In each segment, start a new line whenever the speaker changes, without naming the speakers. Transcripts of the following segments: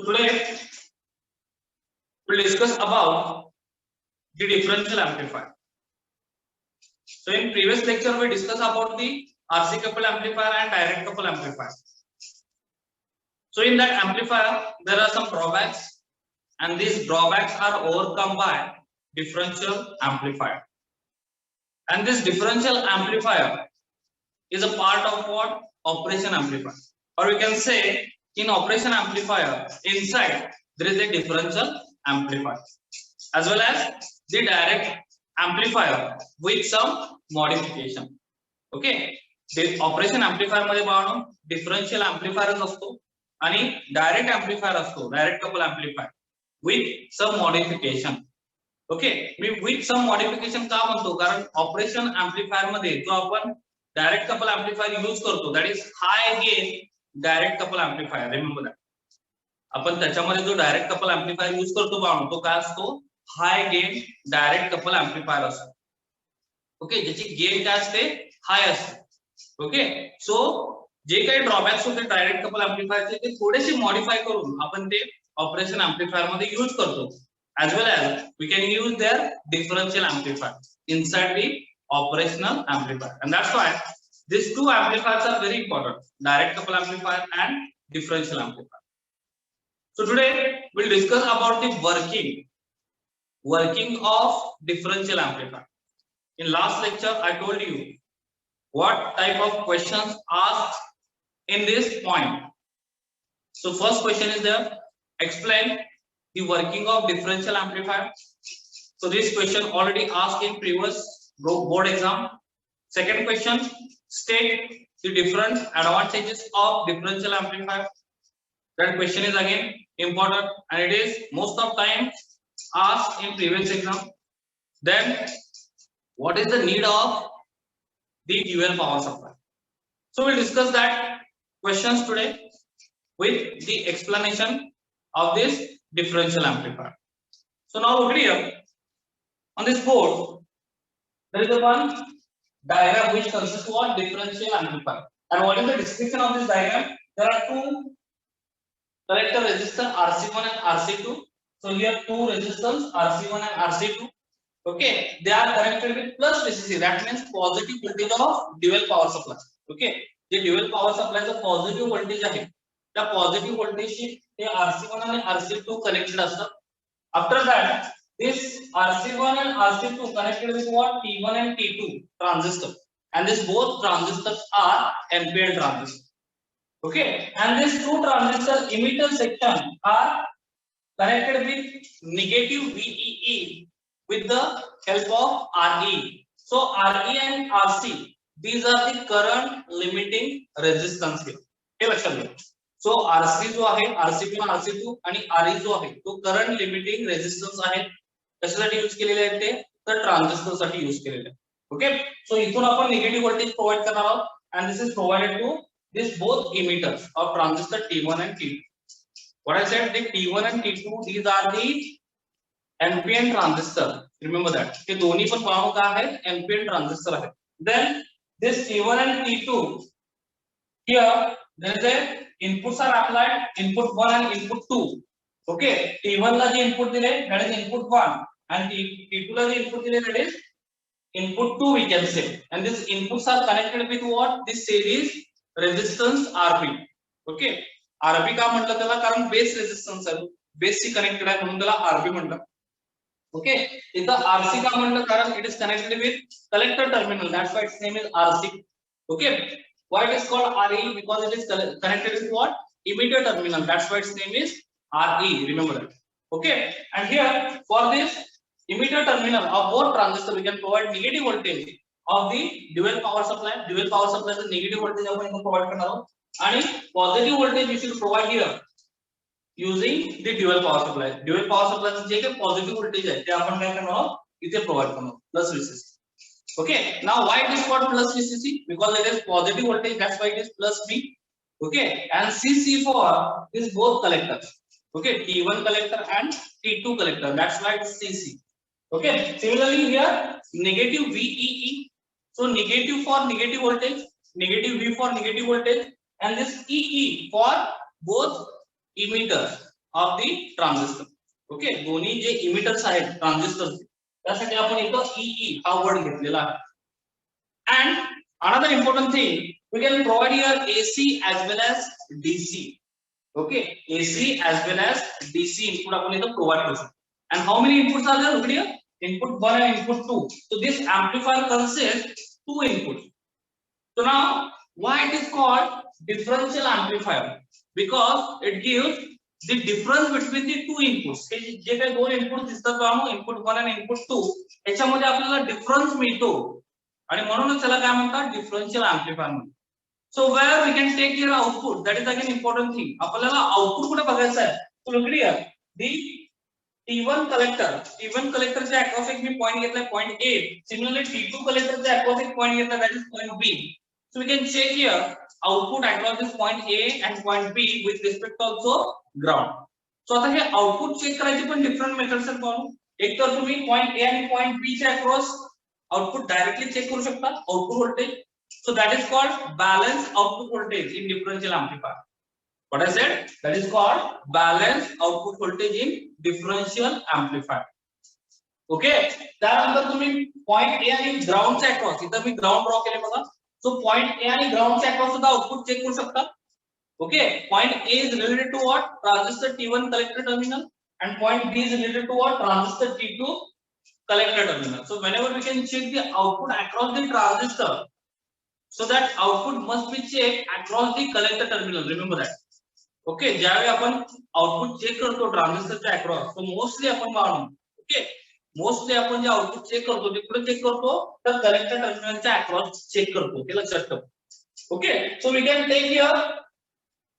So today we'll discuss about the differential amplifier. So in previous lecture we discussed about the RC couple amplifier and direct couple amplifier. So in that amplifier there are some drawbacks, and these drawbacks are overcome by differential amplifier. And this differential amplifier is a part of what? Operation amplifier. Or we can say in operation amplifier inside there is a differential amplifier as well as the direct amplifier with some modification. Okay, the operation amplifier मध्ये पाहणं differential amplifier असतो आणि direct amplifier असतो, direct couple amplifier with some modification. Okay, me with some modification का म्हणतो, कारण operation amplifier मध्ये जो आपण डायरेक्ट कपल एम्प्लीफायर यूज करतो that is high gain direct couple amplifier. Remember that आपण त्याच्यामध्ये जो डायरेक्ट कपल एम्प्लीफायर यूज करतो पाहू तो काय असतो, high gain direct couple amplifier असतो. ओके, ज्याची गेन काय असते, हाय असते. ओके, सो जे काही ड्रॉबॅक्स होते डायरेक्ट कपल एम्प्लीफायरचे ते थोडेसे मॉडिफाय करून आपण ते ऑपरेशन एम्प्लीफायर मध्ये यूज करतो. As well as we can use their differential amplifier inside the operational amplifier, and that's why these two amplifiers are very important, direct couple amplifier and differential amplifier. So today we'll discuss about the working of differential amplifier. In last lecture I told you what type of questions asked in this point. So first question is there, explain the working of differential amplifier. So this question already asked in previous board exam. Second question, state the different advantages of differential amplifier. That question is again important and it is most of time asked in previous exam. Then what is the need of the dual power supply? So we'll discuss that questions today with the explanation of this differential amplifier. So now look here on this board there is a one diagram which consists of what? Differential amplifier. And what is the description of this diagram? There are two collector resistors RC1 and RC2. So here two resistors RC1 and RC2. Okay, they are connected with plus VCC. That means positive voltage of dual power supply. Okay, the dual power supply is a positive voltage आहे. त्या positive व्होल्टेजशी ते RC1 आणि RC2 connected असतात. After that this RC1 and RC2 connected with what? T1 and T2 transistor, and this both transistors are NPN transistors. Okay, and these two transistor emitter section are connected with negative VEE with the help of RE. So RE and RC, these are the current limiting resistance here. हे लक्षात घ्या. सो RC जो आहे RC1 RC2 आणि RE जो आहे तो current limiting resistance आहे. कशासाठी यूज केलेले आहेत ते, तर ट्रान्झिस्टर साठी यूज केलेले आहे. ओके, सो इथून आपण निगेटिव्ह व्होल्टेज प्रोव्हाइड करणार आहोत and this is provided to this both emitters of transistor T1 and T2. What I said, the T1 and T2 these are the NPN transistor. Remember that हे दोन्ही पण पाहू का आहेत, NPN ट्रान्झिस्टर आहेत. Then this T1 and T2 here there is a inputs are applied, input 1 and input 2. Okay, T1 ला जे input दिले that is input 1 and T2 ला जे input दिले that is input 2 we can say, and these inputs are connected with what? This series resistance RB. Okay, RB का म्हटलं त्याला, कारण बेस रेजिस्टन्स आहे, बेस शी कनेक्टेड आहे म्हणून त्याला RB म्हटलं. ओके, इथं RC का म्हटलं, कारण it is connected with collector terminal, that's why its name is RC. Okay, why it is called RE? Because it is connected with what? Emitter terminal. That's why its name is RE. Remember that. Okay. And here for this emitter terminal of both transistor, we can provide negative voltage of the dual power supply. Dual power supply is negative voltage आपण इथे provide करणार आहोत आणि positive voltage we should provide here using the dual power supply. Dual power supply जे काही positive voltage आहे ते आपण काय करणार आहोत, इथे provide करणार आहोत plus VCC. Okay, now why it is called plus VCC? Because it is positive voltage, that's why it is plus V. Okay, and CC for this both collectors. Okay, T1 collector and T2 collector, that's why it's CC. Okay, similarly here negative VEE. So negative for negative voltage, negative V for negative voltage, and this EE for both emitters. Of the transistor. Okay, दोन्ही जे इमिटर्स आहेत transistor त्यासाठी आपण इथं EE हा word घेतलेला आहे. And another important thing, we can provide here AC as well as DC. Okay, AC as well as DC input आपण इथं प्रोव्हाइड करू शकतो. And how many inputs are there? Look here, input 1 and input 2. So this amplifier consists 2 inputs. So now why it is called differential amplifier? Because it gives the difference between the two inputs. हे जे काही दोन input दिसतात पाहू, input 1 and input 2, याच्यामध्ये आपल्याला difference मिळतो आणि म्हणूनच त्याला काय म्हणतात डिफरन्शियल एम्प्लीफायर म्हणतात. So where we can take your output, that is again important thing. आपल्याला आउटपुट कुठे बघायचं आहे? So look here, the T1 collector च्या अक्रॉस एक मी पॉइंट घेतलाय point A. Similarly T2 collector च्या अक्रॉस एक पॉइंट घेतलाय that is point B. So we can check here output across this point A and point B with respect to also ground. So आता हे output check करायचे पण different methods आहेत पाहू. एक तर तुम्ही पॉइंट A आणि पॉइंट B च्या अक्रॉस आउटपुट डायरेक्टली चेक करू शकता output voltage. So that is called balanced output voltage in differential amplifier. What I said, that is called balanced output voltage in differential amplifier. Okay, त्यानंतर तुम्ही point A आणि ground च्या across, इथं मी ground draw केले बघा. So point A आणि ground च्या across सुद्धा आउटपुट चेक करू शकता. Okay, point A is related to what? Transistor T1 collector terminal, and point B is related to what? Transistor T2 collector terminal. So whenever we can check the output across the transistor, so that output must be checked across the collector terminal. Remember that. Okay, ज्यावेळी आपण output check करतो ट्रान्झिस्टरच्या across, तो mostly आपण पाहू. Okay, mostly आपण जे output check करतो ते कुठे चेक करतो तर कलेक्टर टर्मिनलच्या अक्रॉस चेक करतो. ते लक्षात ठेवा. Okay, so we can take here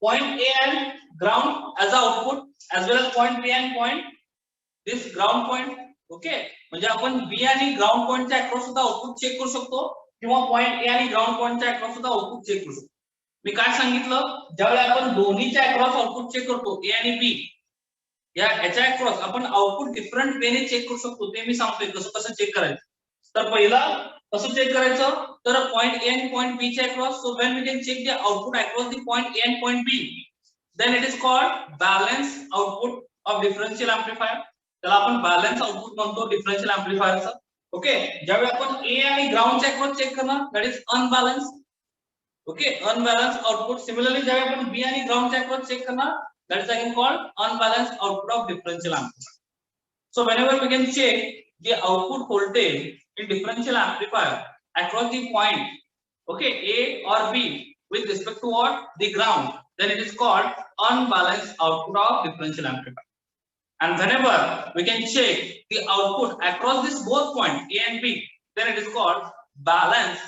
point A and ground as output as well as point B and point this ground point. Okay, म्हणजे आपण B आणि ग्राउंड पॉइंटच्या अक्रॉस सुद्धा आउटपुट चेक करू शकतो किंवा पॉइंट A आणि ग्राउंड पॉइंटच्या अक्रॉस सुद्धा output check करू शकतो. मी काय सांगितलं, ज्यावेळी आपण दोन्हीच्या अक्रॉस आउटपुट चेक करतो A आणि B याच्या अक्रॉस आपण आउटपुट डिफरंट वेने चेक करू शकतो. ते मी सांगतोय कसं कसं चेक करायचं. तर पहिला कसं चेक करायचं तर पॉइंट A आणि पॉइंट B च्या across. So when we can check the output across the point A and point B, then it is called balance output of differential amplifier. त्याला आपण बॅलन्स आउटपुट म्हणतो differential एम्प्लीफायरचा. Okay, ज्यावेळी आपण A आणि ग्राउंडच्या across check करणार that is unbalance. Okay, unbalance output. Similarly ज्यावेळी आपण B आणि ग्राउंडच्या अक्रॉस चेक करणार that is again called unbalanced output of differential amplifier. So whenever we can check the output voltage in differential amplifier across the point, okay, A or B with respect to what the ground, then it is called unbalanced output of differential amplifier. And whenever we can check the output across this both point A and B, then it is called balanced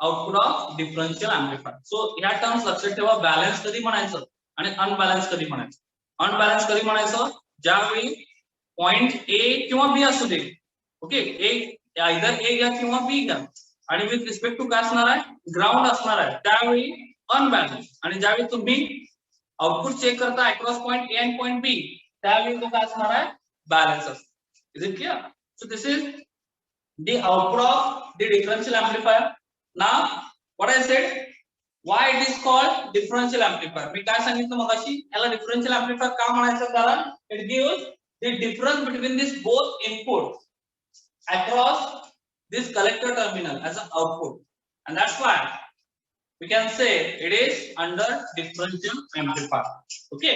output of differential amplifier. So ह्या terms लक्षात ठेवा. Balance कधी म्हणायचं आणि unbalance कधी म्हणायचं. Unbalance कधी म्हणायचं ज्यावेळी पॉइंट A किंवा B असू दे. ओके, आयदर A घ्या किंवा B घ्या आणि विथ रिस्पेक्ट टू काय असणार आहे ग्राउंड असणार आहे त्यावेळी अनबॅलन्स. आणि ज्यावेळी तुम्ही आउटपुट चेक करता अक्रॉस पॉइंट A आणि पॉइंट B त्यावेळी तो काय असणार आहे बॅलन्स असतो. Is it clear? So this is the output of the differential amplifier. Now what I said, why it is called differential amplifier. मी काय सांगितलं मगाशी याला डिफरन्शियल एम्प्लीफायर का म्हणायचं कारण it gives the difference between this both inputs across this collector terminal as an output, and that's why we can say it is under differential amplifier. Okay,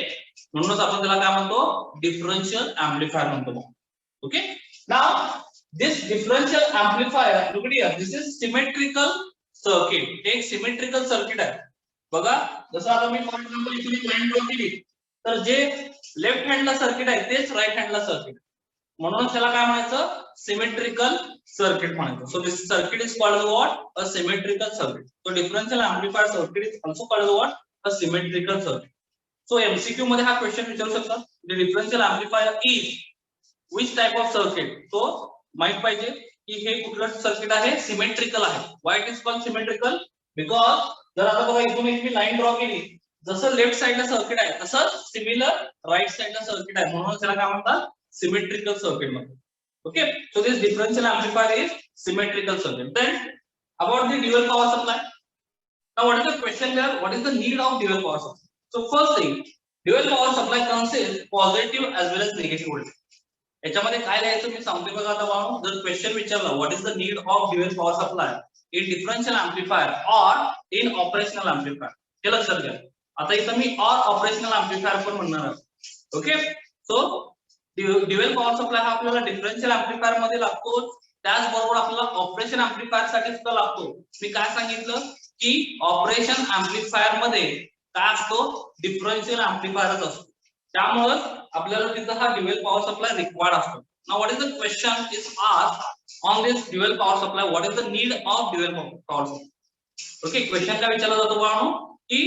म्हणूनच आपण त्याला काय म्हणतो differential amplifier म्हणतो. Okay, now this differential amplifier, look here, this is symmetrical circuit. एक symmetrical circuit आहे बघा. जसं आता मी फॉर एक्झाम्पल इथे लाईन ड्रॉ केली तर जे लेफ्ट हँडला सर्किट आहे तेच राईट हँडला सर्किट, म्हणून त्याला काय म्हणायचं सिमेट्रिकल सर्किट म्हणायचं. So this circuit is called what a symmetrical circuit. So differential amplifier circuit is also called what a symmetrical circuit. So MCQ मध्ये हा क्वेश्चन विचारू शकतात. The differential amplifier is which type of circuit. तो माहित पाहिजे की हे कुठलं circuit आहे सिमेट्रिकल आहे. Why it is called symmetrical because जर आता बघा इथून एक मी लाईन ड्रॉ केली जसं लेफ्ट साइडला सर्किट आहे तसंच सिमिलर राईट साइडला सर्किट आहे म्हणून त्याला काय म्हणतात सिमेट्रिकल सर्किट म्हणतात. Okay, so this differential amplifier is symmetrical circuit. Then about the dual power supply. Now what is the question here, what is the need of dual power supply. So first thing, dual power supply consist positive as well as negative voltage. याच्यामध्ये काय लिहायचं मी सांगते बघा आता बाळांनो. जर question विचारला what is the need of dual power supply in differential amplifier और इन ऑपरेशनल एम्प्लीफायर, हे लक्षात घ्या. आता इथं मी और ऑपरेशनल एम्प्लीफायर पण म्हणणार आहे. ओके, सो ड्युअल पॉवर सप्लाय हा आपल्याला डिफरन्शियल एम्प्लीफायर मध्ये लागतो, त्याचबरोबर आपल्याला ऑपरेशन एम्प्लीफायर साठी सुद्धा लागतो. मी काय सांगितलं की ऑपरेशन एम्प्लीफायर मध्ये काय असतो, डिफरन्शियल एम्प्लीफायरच असतो. त्यामुळे आपल्याला तिथं हा ड्युअल पॉवर सप्लाय रिक्वायर्ड असतो. Now what is the question is asked on this dual power supply, what is the need of dual power supply. Okay, question काय विचारला जातो बाळांनो की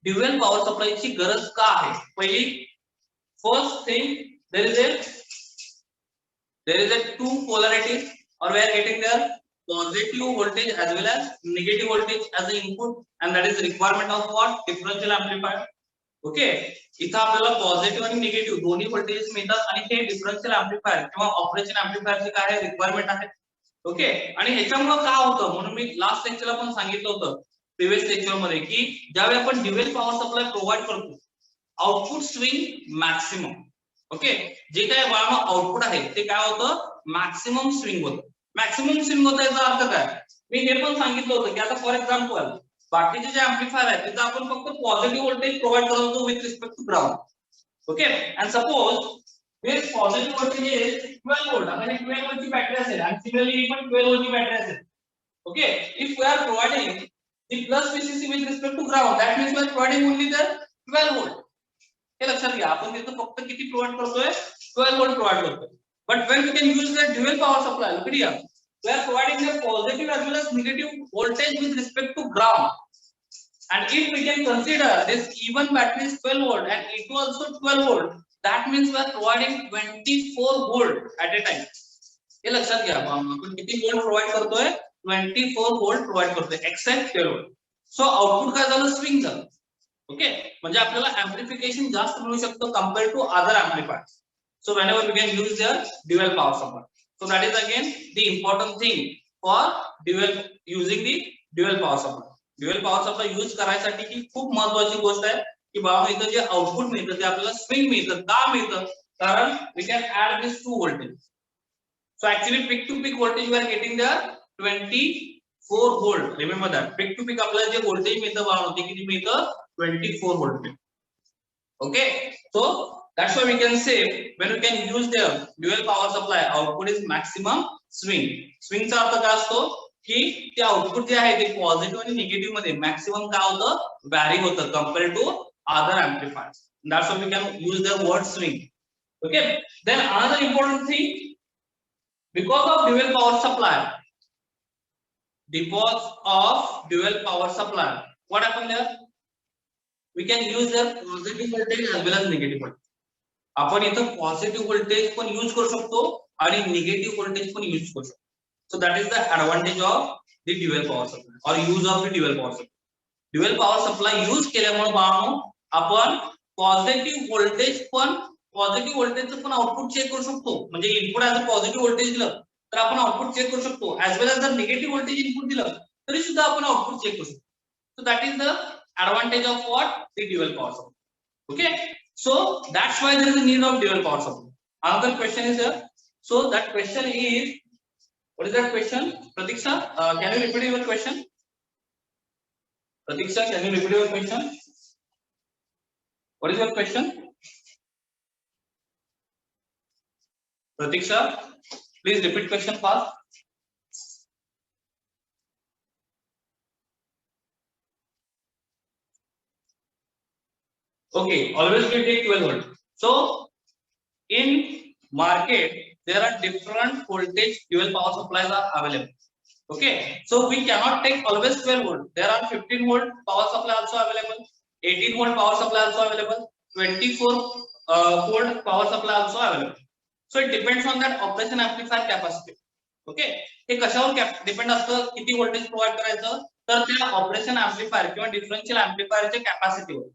ड्युअल पॉवर सप्लायची गरज का आहे. पहिली first thing, there is a two polarities or we are getting there positive voltage as well as negative voltage as an input, and that is the requirement of what, differential amplifier. Okay, इथं आपल्याला positive आणि negative दोन्ही voltages मिळतात आणि हे differential amplifier किंवा operation एम्प्लीफायरचे काय आहे, requirement आहे. ओके, आणि ह्याच्यामुळे काय होतं म्हणून मी लास्ट लेक्चरला पण सांगितलं होतं प्रिव्हियस लेक्चर मध्ये की ज्यावेळी आपण ड्युअल पॉवर सप्लाय प्रोव्हाइड करतो आउटपुट स्विंग मॅक्सिमम. ओके, जे काय बाळांनो आउटपुट आहे ते काय होतं, मॅक्सिमम स्विंग होतं. मॅक्सिमम स्विंग होतं याचा अर्थ काय, मी हे पण सांगितलं होतं की आता फॉर एक्झाम्पल बाकीचे जे एम्प्लीफायर आहेत तिथं आपण फक्त पॉझिटिव्ह व्होल्टेज प्रोव्हाइड करत होतो with respect to ground. Okay, and suppose this positive voltage is 12 volt. आता हे 12 व्होल्टची बॅटरी असेल आणि सिमिलरली ही पण 12 व्होल्टची बॅटरी असेल. Okay, if we are providing the plus VCC with respect to ground, that means we are providing only the 12 volt. हे लक्षात घ्या, आपण तिथं फक्त किती प्रोव्हाइड करतोय, 12 व्होल्ट प्रोव्हाइड करतोय. But when we can use the dual power supply, look here, we are providing the positive as well as negative voltage with respect to ground. And if we can consider this even battery is 12 volt and it was also 12 volt, that means we are providing 24 volt at a time. हे लक्षात घ्या, आपण किती volt provide करतोय, 24 volt provide करतोय accept 12 volt. So output काय झालं, swing झालं. Okay, म्हणजे आपल्याला एम्प्लिफिकेशन जास्त मिळू शकतो compare to other amplifier. So whenever we can use their dual power supply. So that is again the important thing for using the dual power supply. Dual power supply use करायसाठी ही खूप महत्त्वाची गोष्ट आहे की बाबा इथं जे आउटपुट मिळतं ते आपल्याला स्विंग मिळतं. का मिळतं, कारण we can add this two voltage. So actually peak to peak voltage we are getting the 24 volt. Remember that peak to peak आपल्याला जे व्होल्टेज मिळतं बाबा ते किती मिळतं, 24 volt. Okay, so that's why we can say when we can use the dual power supply output is maximum swing. Swing चा अर्थ काय असतो की ते आउटपुट जे आहे ते पॉझिटिव्ह आणि निगेटिव्ह मध्ये मॅक्सिमम काय होतं, व्हॅरी होतं compare to other amplifiers. That's why we can use the word swing. Okay, then another important thing, because of dual power supply, what happened there, we can use the positive voltage as well as negative voltage. आपण इथं positive voltage पण use करू शकतो आणि negative voltage पण use करू शकतो. So that is the advantage of the dual power supply और use of the dual power supply. Dual power supply use केल्यामुळे बाळांनो आपण पॉझिटिव्ह व्होल्टेजचं पण आउटपुट चेक करू शकतो. म्हणजे input as a positive voltage दिलं तर आपण आउटपुट चेक करू शकतो, ऍज वेल एज जर निगेटिव्ह व्होल्टेज इनपुट दिलं तरी सुद्धा आपण आउटपुट चेक करू शकतो. So that is the advantage of what, the dual power supply. Okay, so that's why there is a need of dual power supply. Another question is there. So that question is, what is that question, Pratiksha? Can you repeat your question? Pratiksha, can you repeat your question? What is your question? Pratiksha, please repeat question fast. Okay, always we take 12 volt. So in market there are different voltage dual power supplies are available. Okay, so we cannot take always 12 volt. There are 15 volt power supply also available, 18 volt power supply also available, 24 volt power supply also available. So it depends on that operation amplifier capacity. Okay, हे कशावर depend असतं, किती voltage provide करायचं, तर त्या operation amplifier किंवा differential एम्प्लीफायरच्या कॅपॅसिटीवर.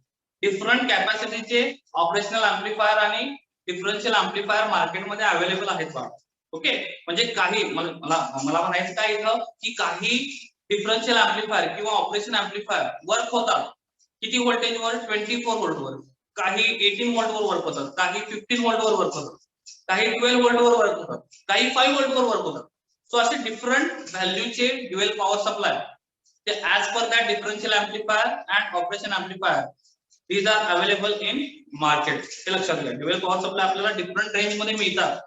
Different कॅपॅसिटीचे operational amplifier आणि differential amplifier मार्केटमध्ये available आहेत बघा. ओके, म्हणजे काही मला म्हणायचं काय इथं की काही डिफरन्शियल एम्प्लीफायर किंवा ऑपरेशन एम्प्लीफायर वर्क होतात किती व्होल्टेजवर, 24 व्होल्टवर. काही 18 व्होल्ट वर वर्क होतात, काही 15 व्होल्ट वर वर्क होतात, काही 12 व्होल्ट वर वर्क होतात, काही 5 व्होल्ट वर वर्क होतात. सो असे डिफरंट व्हॅल्यूचे ड्युअल पॉवर सप्लाय ते as per that differential amplifier and operation amplifier these are available in market. हे लक्षात घ्या, ड्युअल पॉवर सप्लाय आपल्याला डिफरंट रेंज मध्ये मिळतात.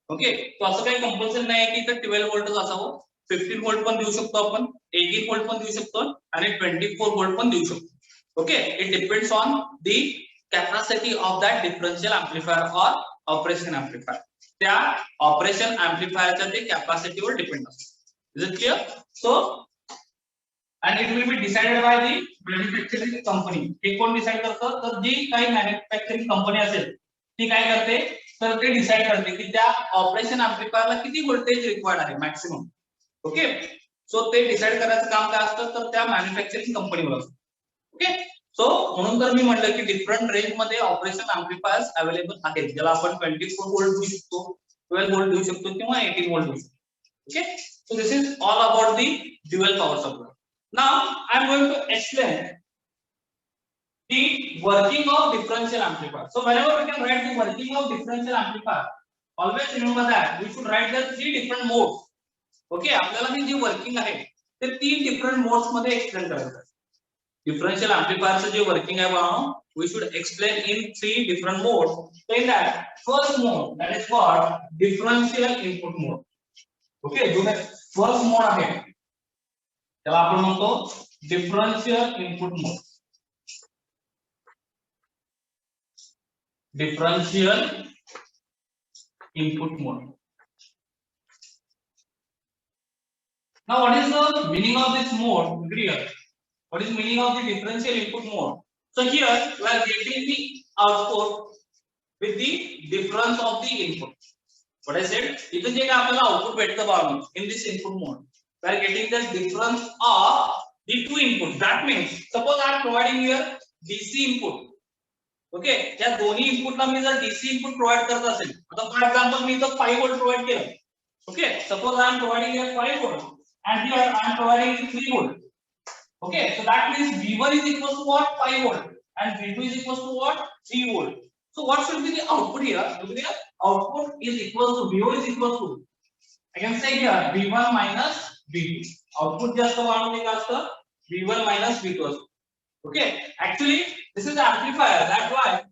ओके, तो असं काही कंपल्सरी नाही की इथे 12 व्होल्टच असावं, 15 व्होल्ट पण देऊ शकतो आपण, 18 व्होल्ट पण देऊ शकतो आणि 24 व्होल्ट पण देऊ शकतो. Okay, it depends on the capacity of that differential amplifier or operation amplifier. त्या ऑपरेशन एम्प्लीफायरच्या ते कॅपॅसिटीवर डिपेंड असतं. Is it clear? So and it will be decided by the manufacturing company. हे कोण डिसाइड करतं? तर जी काही मॅन्युफॅक्चरिंग कंपनी असेल ती काय करते, तर ते डिसाइड करते की त्या ऑपरेशन एम्प्लीफायरला किती व्होल्टेज रिक्वायर्ड आहे मॅक्सिमम. ओके, सो ते डिसाइड करायचं काम काय असतं, तर त्या मॅन्युफॅक्चरिंग कंपनीवर असतं. ओके, सो म्हणून तर मी म्हटलं की डिफरंट रेंज मध्ये ऑपरेशन एम्प्लीफायर्स अवेलेबल आहेत, ज्याला आपण 24 व्होल्ट देऊ शकतो, 12 व्होल्ट देऊ शकतो किंवा 18 व्होल्ट देऊ शकतो. Okay, so this is all about the dual power supply. Now I am going to explain the working of differential amplifier. So whenever we can write the working of differential amplifier, always remember that we should write the 3 different modes. Okay, आपल्याला ही जी working आहे ते 3 different modes मध्ये explain करायचं आहे. Differential एम्प्लीफायरचं जे working आहे बाळांनो, we should explain in 3 different modes. So in that first mode, that is called differential input mode. Okay, जो first mode आहे त्याला आपण म्हणतो differential input mode. Differential input mode. Now what is the meaning of this mode? Clear? What is meaning of the differential input mode? So here we are getting the output with the difference of the input. What I said, इथे जे काय आपल्याला output भेटतं बाळांनो in this input mode, we are getting the difference of the two inputs. That means suppose I am providing here DC input. Okay, या दोन्ही इनपुटला मी जर DC input provide करत असेल, आता फॉर एक्झाम्पल मी इथं 5 व्होल्ट प्रोवाइड केलं. Okay, suppose I am providing here 5 volt and here I am providing 3 volt. Okay, so that means V1 is equal to what? 5 volt and V2 is equal to what? 3 volt. So what should be the output here? Look here, output is equal to V1 is equal to, I can say here V1 minus V2. Output just the one thing as the V1 minus V2. Okay, actually this is the amplifier.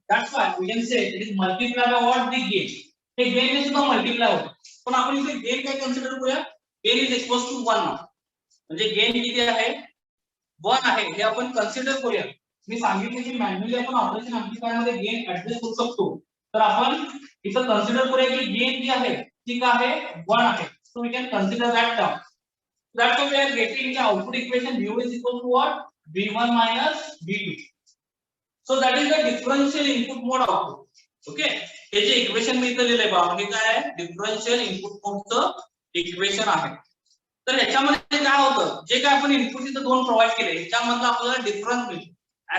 That's why we can say it is multiplied by what? The gain. The gain is the multiply होतो. पण आपण इथे gain काय consider करूया? Gain is equal to 1 ना. म्हणजे gain किती आहे? 1 आहे. हे आपण कन्सिडर करूया. मी सांगितले की मॅन्युअली आपण ऑपरेशन एम्प्लीफायर मध्ये गेन ऍडजस्ट करू शकतो. तर आपण इथे कन्सिडर करूया की गेन जी आहे ती काय आहे? 1 आहे. So we can consider that term. That's why we are getting the output equation V is equal to what? V1 minus V2. So that is the differential input mode output. Okay, hey J equation मी इथे लिहिलंय बघा, हे काय आहे? Differential input मोडचं equation आहे. तर ह्याच्यामध्ये काय होतं, जे काय आपण इनपुट इथे दोन प्रोव्हाइड केले ह्याच्यामधला आपल्याला डिफरन्स मिळतो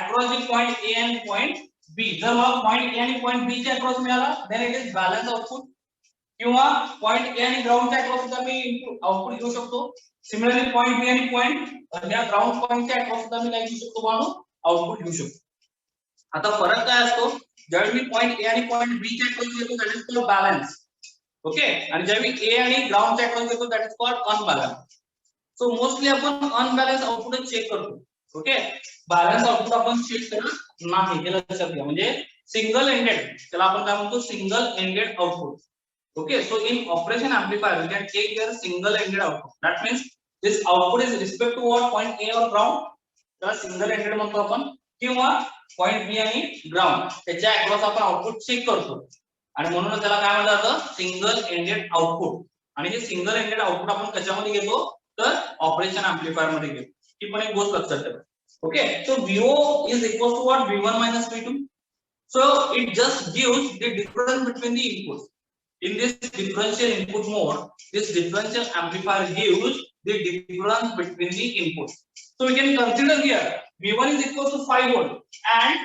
अक्रॉस द पॉइंट ए आणि पॉइंट बी. जर मला पॉइंट ए आणि पॉइंट बी च्या अक्रॉस मिळाला then it is balance output, किंवा पॉइंट ए आणि ग्राउंड च्या अक्रॉस सुद्धा मी आउटपुट घेऊ शकतो. सिमिलरली पॉइंट बी आणि पॉइंट या ग्राउंड पॉइंट च्या अक्रॉस सुद्धा मी काय घेऊ शकतो म्हणून आउटपुट घेऊ शकतो. आता फरक काय असतो, ज्यावेळी मी पॉइंट ए आणि पॉइंट बी च्या अक्रॉस घेतो that is called balance. Okay, आणि ज्यावेळी ए आणि ग्राउंड च्या अक्रॉस घेतो that is called unbalance. So mostly आपण अनबॅलन्स आउटपुट चेक करतो. ओके, बॅलन्स आउटपुट आपण चेक करत नाही, हे लक्षात घ्या. म्हणजे सिंगल एंडेड, त्याला आपण काय म्हणतो, single ended output. Okay, so in operation amplifier we can take their single ended output. That means this output is respect to what? Point A or ground, त्याला single ended म्हणतो आपण, किंवा point B आणि ground त्याच्या across आपण output check करतो आणि म्हणून त्याला काय म्हणलं जातं, सिंगल एंडेड आउटपुट. आणि हे सिंगल एंडेड आउटपुट आपण कशामध्ये घेतो, तर ऑपरेशन एम्प्लीफायर मध्ये घेतो. ही पण एक गोष्ट लक्षात ठेवा. Okay, so VO is equal to what? V1 minus V2. So it just gives the difference between the inputs. In this differential input mode, this differential amplifier gives the difference between the inputs. So we can consider here V1 is equal to 5 volt and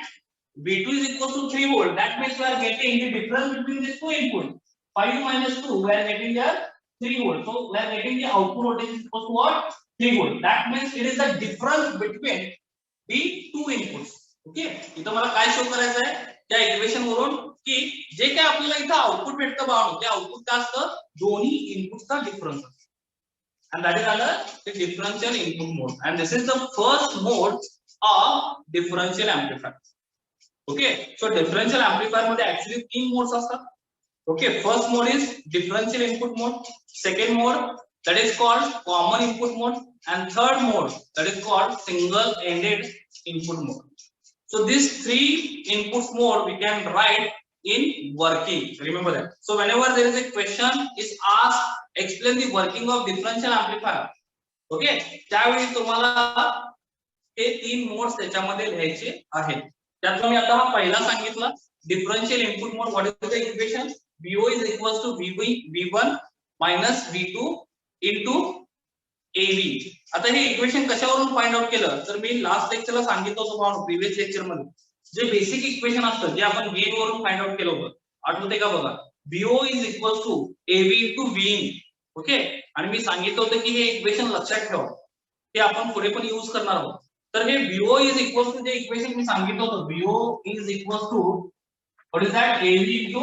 V2 is equal to 3 volt. That means we are getting the difference between these two inputs. 5 minus 2, we are getting here 3 volt. So we are getting the output voltage is equal to what? 3 volt. That means it is the difference between the two inputs. Okay, इथं मला काय show करायचं आहे त्या equation वरून की जे काय आपल्याला इथं आउटपुट भेटतं बाळांनो, ते आउटपुट काय असतं, दोन्ही इनपुटचा डिफरन्स असतो. And that is called the differential input mode, and this is the first mode of differential amplifier. Okay, so differential amplifier मध्ये actually 3 modes असतात. Okay, first mode is differential input mode, second mode that is called common input mode, and third mode that is called single ended input mode. So these 3 input mode we can write in working, remember that. So whenever there is a question is asked, explain the working of differential amplifier. Okay, त्यावेळी तुम्हाला हे 3 modes त्याच्यामध्ये लिहायचे आहेत. त्यात मी आता पहिला सांगितलं differential input mode. What is the equation, VO is equals to V1 minus V2 into AV. आता हे इक्वेशन कशावरून फाइंड आउट केलं, तर मी लास्ट लेक्चरला सांगितलं होतं प्रीवियस लेक्चर मध्ये जे बेसिक इक्वेशन असतं जे आपण गेन वरून फाइंड आउट केलं होतं, आठवते का बघा. VO is equals to AV into Vin. Okay, आणि मी सांगितलं होतं की हे इक्वेशन लक्षात ठेवा, ते आपण पुढे पण यूज करणार आहोत. तर हे VO is equals to जे इक्वेशन मी सांगितलं होतं, VO is equals to what is that, AV into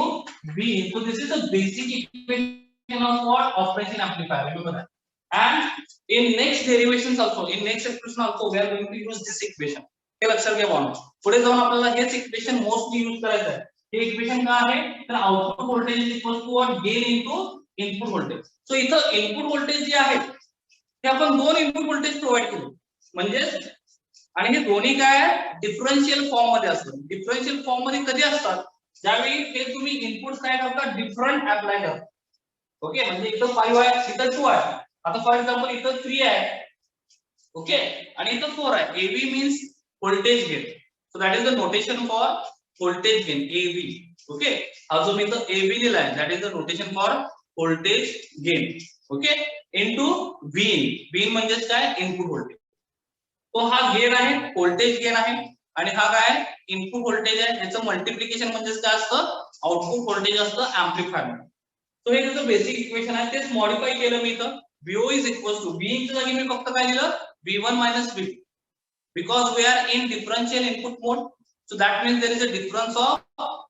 Vin. So this is the basic equation of what, operation amplifier, remember that. And in next derivations also, in next expression also we are going to use this equation. हे लक्षात घ्या बाळांनो. पुढे जाऊन आपल्याला हेच equation mostly use करायचं आहे. हे equation काय आहे, तर output voltage is equal to what, gain into input voltage. So इथं इनपुट व्होल्टेज जे आहे ते आपण दोन इनपुट व्होल्टेज प्रोव्हाइड केले, म्हणजे आणि हे दोन्ही काय डिफरन्शियल फॉर्म मध्ये असतात. डिफरन्शियल फॉर्म मध्ये कधी असतात, ज्यावेळी ते तुम्ही इनपुट काय करता, डिफरंट अप्लाय करता. ओके, म्हणजे इथं 5 आहे, इथं 2 आहे. आता फॉर एक्झाम्पल इथं 3 आहे, ओके, आणि इथं 4 आहे. AV means voltage gain. So that is the notation for voltage gain, AV. Okay, हा जो मी इथं AV दिलाय that is the notation for voltage gain. Okay, into Vin. Vin म्हणजे काय, इनपुट व्होल्टेज. तो हा गेन आहे, व्होल्टेज गेन आहे, आणि हा काय इनपुट व्होल्टेज आहे. याचं मल्टिप्लिकेशन म्हणजे काय असतं, आउटपुट व्होल्टेज असतं एम्प्लिफायर. सो हे त्याचं बेसिक इक्वेशन आहे, तेच मॉडिफाय केलं मी इथं. VO is equals to Vin च्या जागी मी फक्त काय लिहिलं, V1 minus V2, because we are in differential input mode. So that means there is a difference of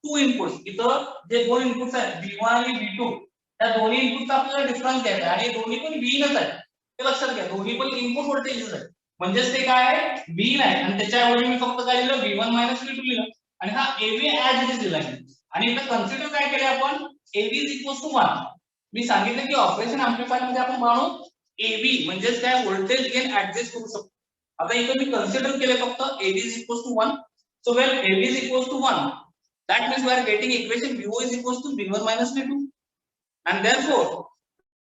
2 inputs. इथं जे दोन इनपुट्स आहेत V1 आणि V2, त्या दोन्ही इनपुटचा आपल्याला डिफरन्स घ्यायचा आहे, आणि दोन्ही पण Vin आहे. ते लक्षात घ्या, दोन्ही पण इनपुट व्होल्टेजेस आहेत, म्हणजेच ते काय आहे, Vin आहे, आणि त्याच्याऐवजी मी फक्त काय लिहिलं, V1 minus V2 लिहिलं, आणि हा AV as it is दिलाय. आणि इथं कन्सिडर काय केले आपण, AV is equals to 1. मी सांगितलं की ऑपरेशन एम्प्लिफायर मध्ये आपण म्हणू AV म्हणजे काय, व्होल्टेज गेन ऍडजस्ट करू शकतो. आता इथे मी कन्सिडर केले फक्त AV is equals to 1. So when AV is equals to 1, that means we are getting equation VO is equals to V1 minus V2, and therefore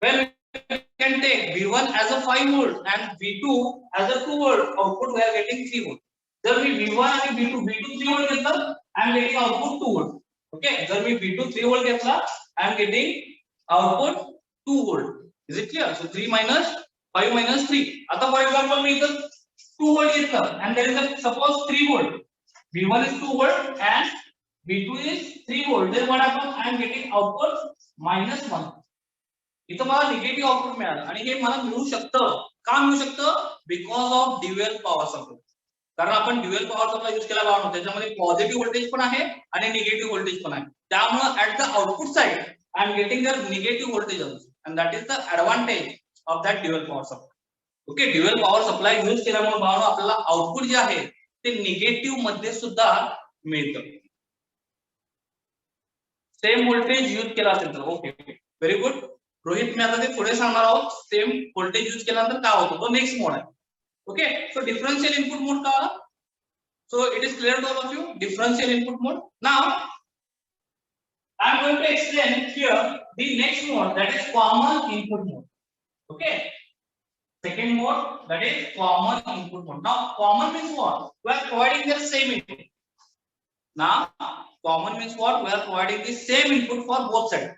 when we can take V1 as a 5 volt and V2 as a 2 volt, output we are getting 3 volt. जर मी V1 आणि V2 3 volt घेतलं, I am getting output 2 volt. Okay, जर मी V2 3 volt घेतला, I am getting output 2 volt. Is it clear? So 3 minus 5 minus 3. आता for example मी इथं 2 volt घेतलं, and there is a suppose 3 volt. V1 is 2 volt and V2 is 3 volt. Then what happens? I am getting output -1. इथं मला negative output मिळालं, आणि हे मला मिळू शकतं. का मिळू शकतं? Because of dual power supply. कारण आपण ड्युअल पॉवर सप्लाय यूज केला बाळांनो, त्याच्यामध्ये पॉझिटिव्ह व्होल्टेज पण आहे आणि निगेटिव्ह व्होल्टेज पण आहे. त्यामुळे at the output side I am getting the negative voltage also, and that is the advantage of that dual power supply. Okay, dual power supply use केल्यामुळे बाळांनो आपल्याला आउटपुट जे आहे ते निगेटिव्ह मध्ये सुद्धा मिळतं. सेम व्होल्टेज यूज केला असेल तर. ओके, व्हेरी गुड रोहित, मी आता ते पुढे सांगणार आहोत. सेम व्होल्टेज यूज केल्यानंतर काय होतं, तो नेक्स्ट मोड आहे. ओके, सो डिफरन्शियल इनपुट मोड का आला? So it is clear to all of you, differential input mode. Now I am going to explain here the next mode, that is common input mode. Okay, second mode, that is common input mode. Now common means what? We are providing the same input. Now common means what? We are providing the same input for both sides.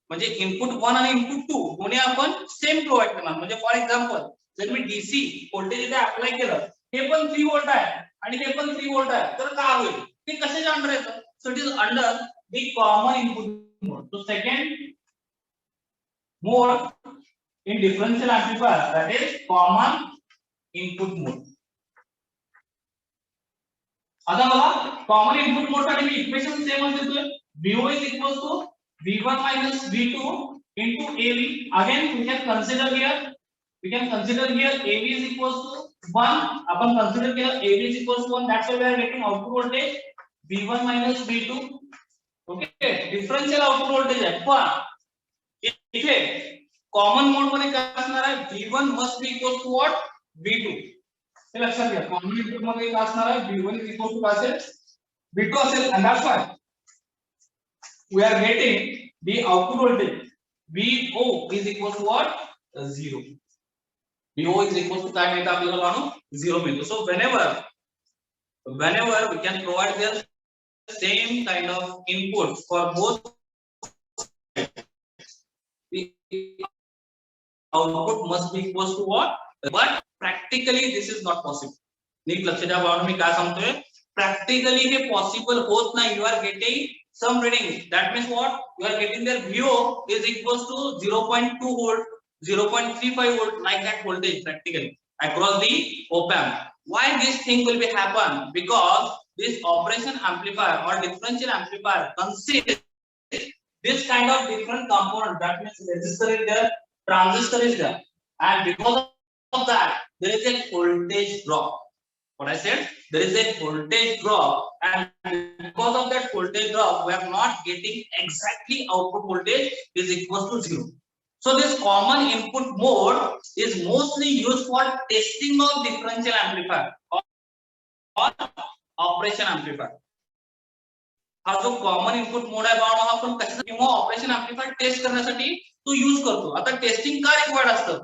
म्हणजे input 1 आणि input 2 दोन्ही आपण same provide करणार. म्हणजे for example जर मी DC voltage इथे apply केलं, हे पण 3 व्होल्ट आहे आणि हे पण 3 व्होल्ट आहे, तर काय होईल, ते कशाच्या अंडर येतं? सो it is under the common input mode. So second mode in differential amplifier, that is common input mode. आता मला कॉमन इनपुट मोड साठी मी इक्वेशन सेमच देतोय. VO is equals to V1 minus V2 into AV. Again we can consider here AV is equals to 1. आपण consider केलं AV is equals to 1. That's why we are getting output voltage V1 minus V2. Okay, differential output voltage आहे. पण इथे common mode मध्ये काय असणार आहे? V1 must be equal to what? V2. हे लक्षात घ्या. कॉमन इनपुट मध्ये काय असणार आहे? V1 is equal to काय असेल? V2 असेल. And that's why we are getting the output voltage VO is equal to what? 0. VO is equal to काय मिळतं आपल्याला म्हणून 0 मिळतो. So whenever we can provide the same kind of inputs for both, the output must be equal to what? But practically this is not possible. नीट लक्ष द्या भावांनो, मी काय सांगतोय, practically हे possible होत नाही. You are getting some reading. That means what? You are getting their VO is equals to 0.2 volt, 0.35 volt, like that voltage practically across the op amp. Why this thing will be happen? Because this operation amplifier or differential amplifier consists this kind of different component. That means resistor is there, transistor is there, and because of that there is a voltage drop. What I said, there is a voltage drop, and because of that voltage drop we are not getting exactly output voltage is equal to 0. So this common input mode is mostly used for testing of differential amplifier or operation amplifier. हा जो common input mode आहे बाळा, हा आपण कशासाठी किंवा operation amplifier test करण्यासाठी तो यूज करतो. आता टेस्टिंग का रिक्वायर्ड असतं?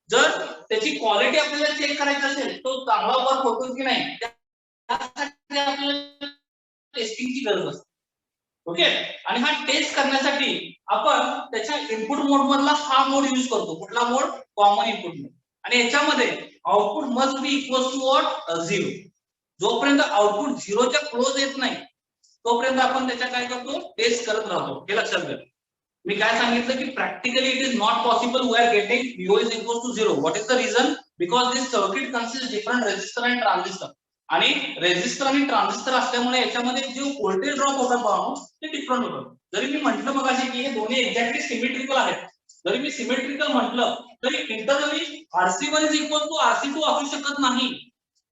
जर त्याची क्वालिटी आपल्याला चेक करायची असेल, तो चांगला वर्क होतो की नाही, त्यासाठी आपल्याला टेस्टिंगची गरज असते. ओके, आणि हा टेस्ट करण्यासाठी आपण त्याच्या इनपुट मोड मधला हा मोड यूज करतो. कुठला मोड? Common input mode. आणि याच्यामध्ये output must be equal to what? 0. जोपर्यंत आउटपुट 0 च्या क्लोज येत नाही तोपर्यंत आपण त्याच्या काय करतो? टेस्ट करत राहतो. हे लक्षात घ्या. मी काय सांगितलं की practically it is not possible we are getting VO is equal to 0. What is the reason? Because this circuit consist different resistor and transistor, आणि रेजिस्टर आणि ट्रान्झिस्टर असल्यामुळे याच्यामध्ये जो व्होल्टेज ड्रॉप होता पाहू ते डिफरंट होतं. जरी मी म्हटलं मगाशी की हे दोन्ही एक्झॅक्टली सिमेट्रिकल आहेत, जरी मी सिमेट्रिकल म्हटलं तरी internally RC1 is equal to RC2 असू शकत नाही,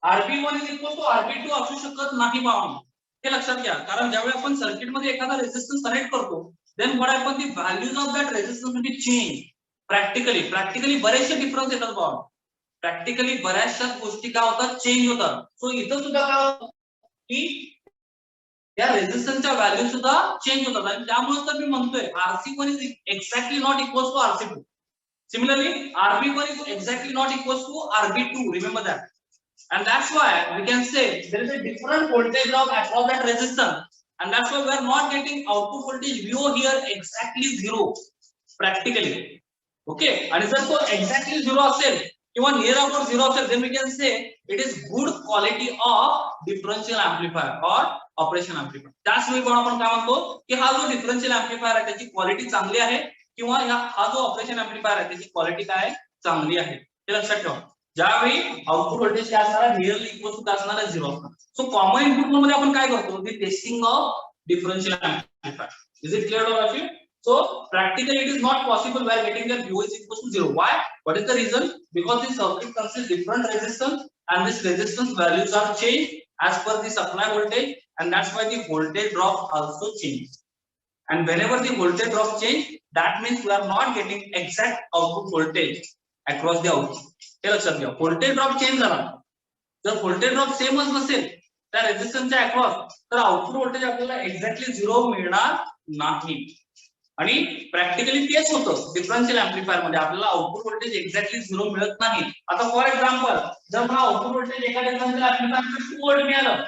RB1 is equal to RB2 असू शकत नाही पाहू. हे लक्षात घ्या. कारण ज्यावेळी आपण सर्किट मध्ये एखादा रेजिस्टन्स कनेक्ट करतो, then what happen, the values of that resistance will be changed. Practically बरेचसे डिफरन्स येतात बाबा. प्रॅक्टिकली बऱ्याचशा गोष्टी काय होतात? चेंज होतात. सो इथं सुद्धा काय होतं की या रेजिस्टन्सच्या व्हॅल्यू सुद्धा चेंज होतात, आणि त्यामुळे तर मी म्हणतोय RC1 is exactly not equals to RC2. Similarly, RB1 is exactly not equals to RB2. Remember that. And that's why we can say there is a different voltage drop across that resistance, and that's why we are not getting output voltage VO here exactly 0 practically. Okay, and जर तो exactly 0 असेल किंवा near about 0 असेल, then we can say it is good quality of differential amplifier or operation amplifier. त्याच वेळी आपण काय म्हणतो की हा जो differential amplifier आहे त्याची क्वालिटी चांगली आहे, किंवा हा जो ऑपरेशन एम्प्लीफायर आहे त्याची क्वालिटी काय आहे? चांगली आहे. हे लक्षात ठेवा. ज्यावेळी आउटपुट व्होल्टेज काय असणार आहे? नियरली इक्वल टू काय असणार आहे? 0 असणार. सो कॉमन इनपुट मध्ये आपण काय करतो? The testing of differential amplifier. Is it clear all of you? So practically it is not possible we are getting that VO is equal to 0. Why? What is the reason? Because this circuit consists different resistance, and this resistance values are changed as per the supply voltage, and that's why the voltage drop also changes. And whenever the voltage drop change, that means we are not getting exact output voltage across the output. हे लक्षात घ्या. Voltage drop change झाला, जर voltage drop सेमच नसेल त्या रेजिस्टन्सच्या across, तर output voltage आपल्याला exactly 0 मिळणार नाही. आणि प्रॅक्टिकली तेच होतं डिफरन्शियल एम्प्लीफायर मध्ये, आपल्याला आउटपुट व्होल्टेज एक्झॅक्टली 0 मिळत नाही. आता फॉर एक्झाम्पल जर मला आउटपुट व्होल्टेज एका डिफरन्शियल एम्प्लीफायर 2 व्होल्ट मिळालं,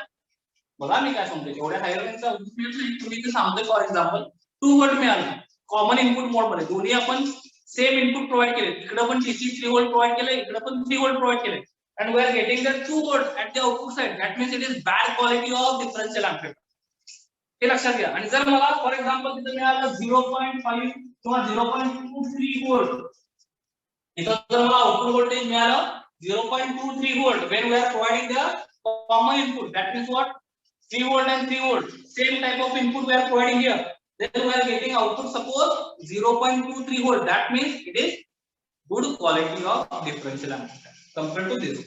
बघा मी काय सांगतोय, एवढ्या हाय रेंजचा आउटपुट मिळत नाही, तुम्ही ते सांगतोय फॉर एक्झाम्पल 2 व्होल्ट मिळालं कॉमन इनपुट मोड मध्ये, दोन्ही आपण सेम इनपुट प्रोव्हाइड केले, इकडे पण DC 3 व्होल्ट प्रोव्हाइड केले, इकडे पण 3 व्होल्ट प्रोव्हाइड केले, and we are getting the 2 volt at the output side. That means it is bad quality of differential amplifier. हे लक्षात घ्या. आणि जर मला फॉर एक्झाम्पल तिथे मिळालं 0.5 किंवा 0.23 व्होल्ट, इथं जर मला आउटपुट व्होल्टेज मिळालं 0.23 volt when we are providing the common input, that means what? 3 volt and 3 volt, same type of input we are providing here. Then we are getting output suppose 0.23 volt. That means it is good quality of differential amplifier compared to this.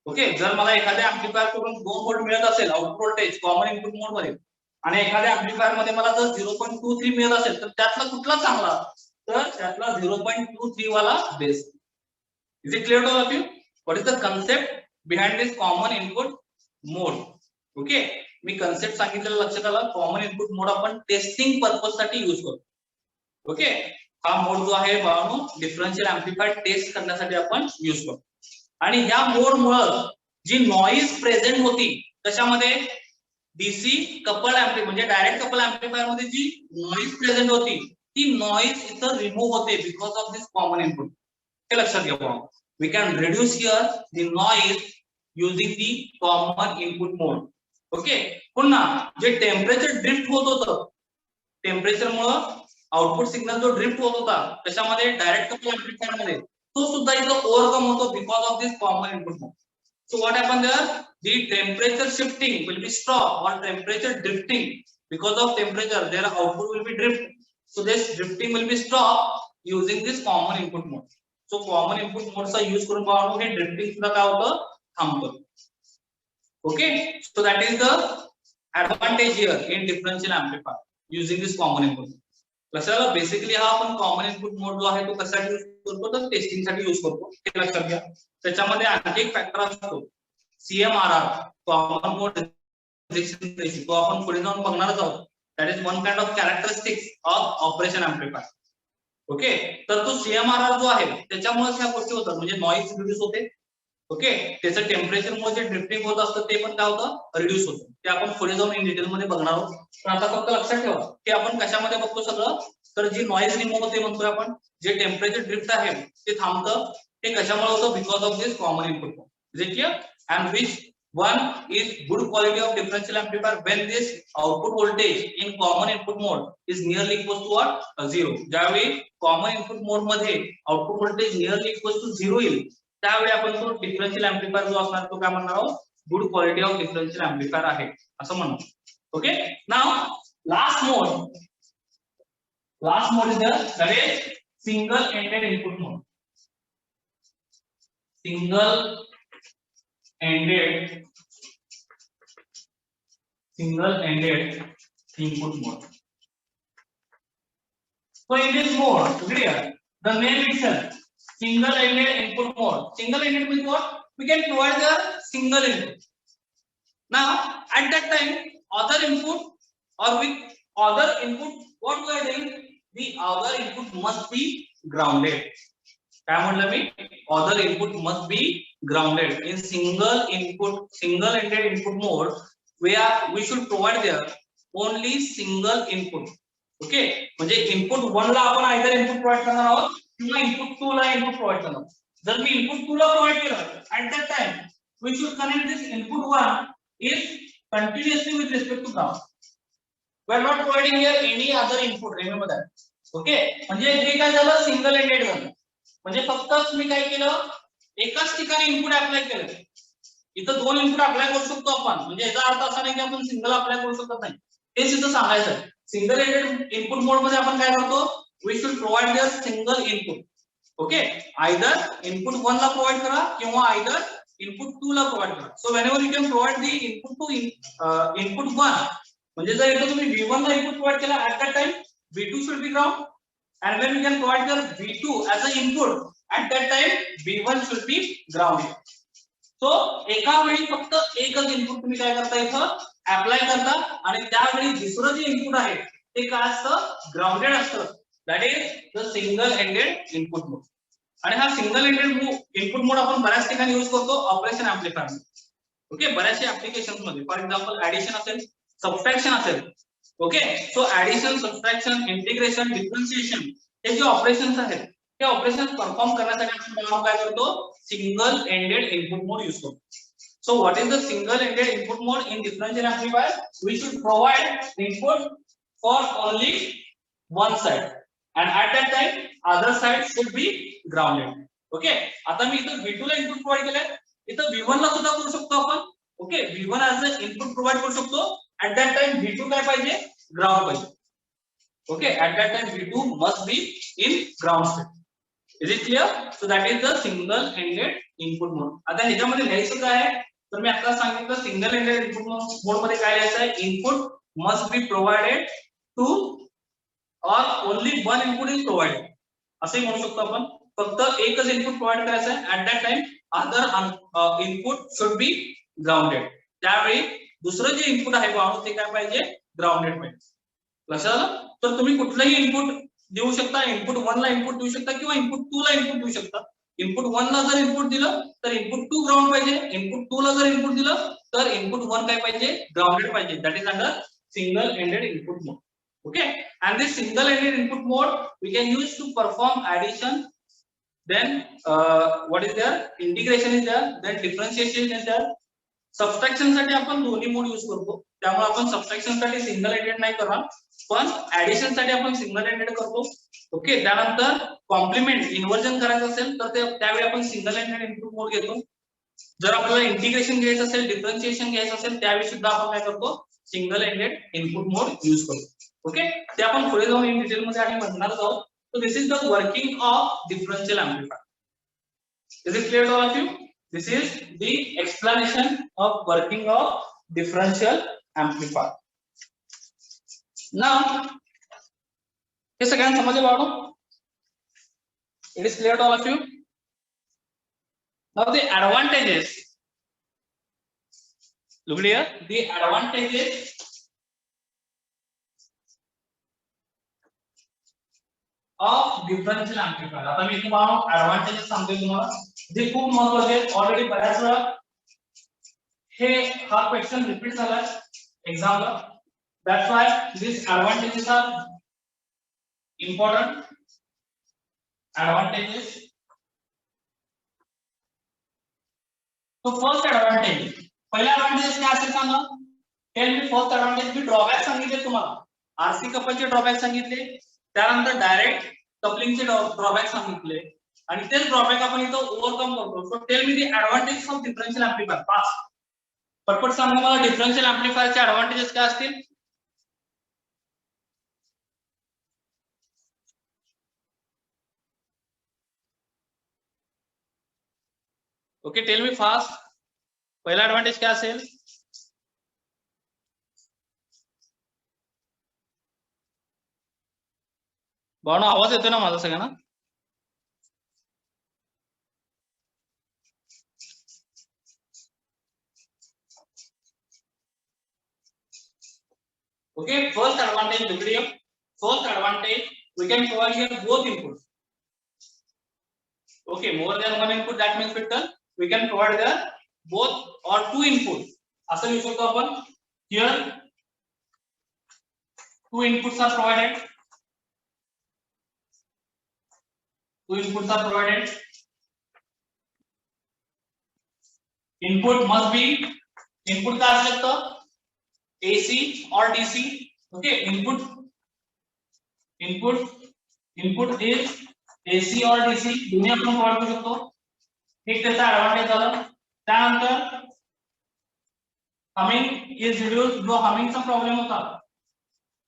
Okay, जर मला एखाद्या amplifier कडून 2 volt मिळत असेल output voltage common input mode मध्ये आणि एखाद्या amplifier मध्ये मला जर 0.23 मिळत असेल तर त्यातला कुठला चांगला, तर त्यातला 0.23 वाला best. Is it clear to all of you? What is the concept behind this common input mode? Okay, मी कन्सेप्ट सांगितलेलं लक्षात आलं. कॉमन इनपुट मोड आपण टेस्टिंग पर्पज साठी यूज करतो. ओके, हा मोड जो आहे बाळांनो डिफरन्शियल एम्प्लिफायर टेस्ट करण्यासाठी आपण यूज करतो. आणि या मोड मुळे जी नॉइज प्रेझेंट होती त्याच्यामध्ये डीसी कपल एम्प्लिफायर म्हणजे डायरेक्ट कपल एम्प्लिफायर मध्ये जी नॉइज प्रेझेंट होती ती नॉइज इथं रिमूव्ह होते because of this common input. हे लक्षात घ्या. We can reduce here the noise using the common input mode. Okay, पुन्हा जे टेम्परेचर ड्रिफ्ट होत होतं, टेम्परेचर मुळे आउटपुट सिग्नल जो ड्रिफ्ट होत होता त्याच्यामध्ये डायरेक्ट कपल एम्प्लिफायर मध्ये तो सुद्धा इथं ओव्हरकम होतो because of this common input mode. So what happened there? The temperature shifting will be stop or temperature drifting. Because of temperature, their output will be drift. So this drifting will be stop using this common input mode. So common input mode चा use करून पाहतो हे drifting सुद्धा काय होतं थांबतं. Okay, so that is the advantage here in differential amplifier using this common input mode. लक्षात basically हा आपण common input mode जो आहे तो कशासाठी यूज करतो तर टेस्टिंग साठी यूज करतो. हे लक्षात घ्या. त्याच्यामध्ये आणखी एक फॅक्टर असतो CMRR, common mode rejection ratio. तो आपण पुढे जाऊन बघणारच आहोत. That is one kind of characteristics of operation amplifier. Okay, तर तो CMRR जो आहे त्याच्यामुळे ह्या गोष्टी होतात म्हणजे नॉइज रिड्यूस होते. ओके, त्याचं टेम्परेचर मुळे जे ड्रिफ्टिंग होत असतं ते पण काय होतं रिड्यूस होतं. ते आपण पुढे जाऊन इन डिटेल मध्ये बघणार आहोत. पण आता फक्त लक्षात ठेवा की आपण कशामध्ये बघतो सगळं तर जी नॉइज रिमूव्ह होते म्हणतोय आपण, जे टेम्परेचर ड्रिफ्ट आहे ते थांबतं. ते कशामुळे होतं because of this common input mode. Is it clear? And which one is good quality of differential amplifier when this output voltage in common input mode is nearly equal to what? 0. ज्यावेळी common input mode मध्ये output voltage nearly equal to 0 येईल त्यावेळी आपण तो differential amplifier जो असणार तो काय म्हणणार आहोत good quality of differential amplifier आहे असं म्हणतो. Okay, now last mode is that is single ended input mode. Single ended input mode. So in this mode, clear the name itself, single ended input mode. Single ended means what? We can provide the single input. Now at that time other input or with other input what we are doing, the other input must be grounded. काय म्हटलं मी? Other input must be grounded. In single ended input mode we should provide there only single input. Okay, म्हणजे input 1 ला आपण either input provide करणार आहोत किंवा input 2 ला input provide करणार. जर मी input 2 ला प्रोव्हाइड केलं at that time we should connect this input 1 is continuously with respect to ground. We are not providing here any other input, remember that. Okay, म्हणजे हे काय झालं सिंगल एंडेड झालं. म्हणजे फक्त मी काय केलं एकाच ठिकाणी इनपुट अप्लाय केलं. इथं 2 इनपुट अप्लाय करू शकतो आपण, म्हणजे याचा अर्थ असा नाही की आपण सिंगल अप्लाय करू शकत नाही. हेच इथं सांगायचं आहे. सिंगल एंडेड इनपुट मोड मध्ये आपण काय करतो we should provide there single input. Okay, either input 1 ला प्रोव्हाइड करा किंवा आयदर इनपुट 2 ला प्रोव्हाइड करा. So whenever you can provide the input to input 1, म्हणजे जर इथं तुम्ही V1 ला इनपुट प्रोव्हाइड केला at that time V2 should be ground, and when we can provide the V2 as an input at that time V1 should be grounded. So एका वेळी फक्त एकच इनपुट तुम्ही काय करता इथं अप्लाय करता आणि त्यावेळी दुसरं जे इनपुट आहे ते काय असतं ग्राउंडेड असतं. That is the single ended input mode. आणि हा सिंगल एंडेड इनपुट मोड आपण बऱ्याच ठिकाणी यूज करतो ऑपरेशन एम्प्लिफायर. ओके, बऱ्याचशा ऍप्लिकेशन्स मध्ये फॉर एक्झाम्पल ऍडिशन असेल सबट्रॅक्शन असेल. Okay, so addition subtraction integration differentiation हे जे ऑपरेशन्स आहेत ते ऑपरेशन परफॉर्म करण्यासाठी आपण काय करतो single ended input mode use करतो. So what is the single ended input mode in differential amplifier? We should provide input for only one side and at that time other side should be grounded. Okay, आता मी इथं V2 ला input provide केलंय, इथं V1 ला सुद्धा करू शकतो आपण. Okay V1 as a input provide करू शकतो. ऍट दॅट टाइम V2 काय पाहिजे, ग्राउंड पाहिजे. Okay at that time V2 must be in ground state. Is it clear? So that is the single ended input mode. आता ह्याच्यामध्ये लिहायचं काय आहे, तर मी आता सांगितलं सिंगल एंडेड इनपुट मोड मध्ये काय लिहायचं आहे, input must be provided to और only one input is provided. असे म्हणू शकतो आपण, फक्त एकच इनपुट प्रोव्हाइड करायचं आहे. At that time other input should be grounded. त्यावेळी दुसरं जे इनपुट आहे बाळू ते काय पाहिजे, ग्राउंडेड पाहिजे. लक्षात आलं? तर तुम्ही कुठलंही इनपुट देऊ शकता. इनपुट 1 ला इनपुट देऊ शकता किंवा इनपुट 2 ला इनपुट देऊ शकता. इनपुट 1 ला जर इनपुट दिलं तर इनपुट 2 ग्राउंड पाहिजे. इनपुट 2 ला जर इनपुट दिलं तर इनपुट 1 काय पाहिजे, ग्राउंडेड पाहिजे. That is under single ended input mode. Okay, and this single ended input mode we can use to perform addition, then what is there, integration is there, then differentiation is there. Subtraction साठी आपण दोन्ही mode use करतो. त्यामुळे आपण subtraction साठी single ended नाही करणार, पण ऍडिशन साठी आपण सिंगल एंडेड करतो. ओके त्यानंतर कॉम्प्लिमेंट इन्व्हर्जन करायचं असेल तर त्यावेळी आपण सिंगल एंडेड इनपुट मोड घेतो. जर आपल्याला इंटिग्रेशन घ्यायचं असेल, डिफरन्शिएशन घ्यायचं असेल, त्यावेळी सुद्धा आपण काय करतो, single ended input mode use करतो. ओके ते आपण पुढे जाऊन इन डिटेल मध्ये आणि म्हणणार आहोत. So this is the working of differential amplifier. Is it clear to all of you? This is the explanation of working of differential amplifier. Now हे सगळ्यांना समजले बाळो? It is clear to all of you? Now the advantages. Look here, the advantages of differential amplifier. आता मी तुम्हाला advantages सांगतोय तुम्हाला, जे खूप महत्त्वाचे आहेत. Already बऱ्याच वेळा हा क्वेश्चन रिपीट झालाय एक्झामला. That's why this advantages are important. Advantages. तो फर्स्ट ऍडव्हांटेज, पहिला ऍडव्हांटेज काय असेल सांगा. Tell me first advantage. मी ड्रॉबॅक सांगितले तुम्हाला, आरसी कपलचे ड्रॉबॅक सांगितले, त्यानंतर डायरेक्ट कपलिंगचे ड्रॉबॅक सांगितले आणि तेच ड्रॉबॅक आपण इथं ओव्हरकम करतो. So tell me the advantages of differential amplifier. Fast पटपट सांगा मला डिफरन्शियल एम्प्लिफायरचे ऍडव्हांटेजेस काय असतील. Okay tell me fast. पहिला ऍडव्हांटेज काय असेल. भावना आवाज येतोय ना माझा सगळ्यांना. Okay, first advantage, look here. First advantage, we can provide here both inputs. Okay, more than one input, that means we can provide there both or two inputs. असं लिहू शकतो आपण. Here two inputs are provided. Two inputs are provided. Input must be, input का असू शकतं AC or DC. Okay, input is AC or DC दोन्ही आपण provide करू शकतो. ठीक त्याचा ऍडव्हांटेज झाला. त्यानंतर हमिंग इज रिड्यूस. जो हमिंगचा प्रॉब्लेम होता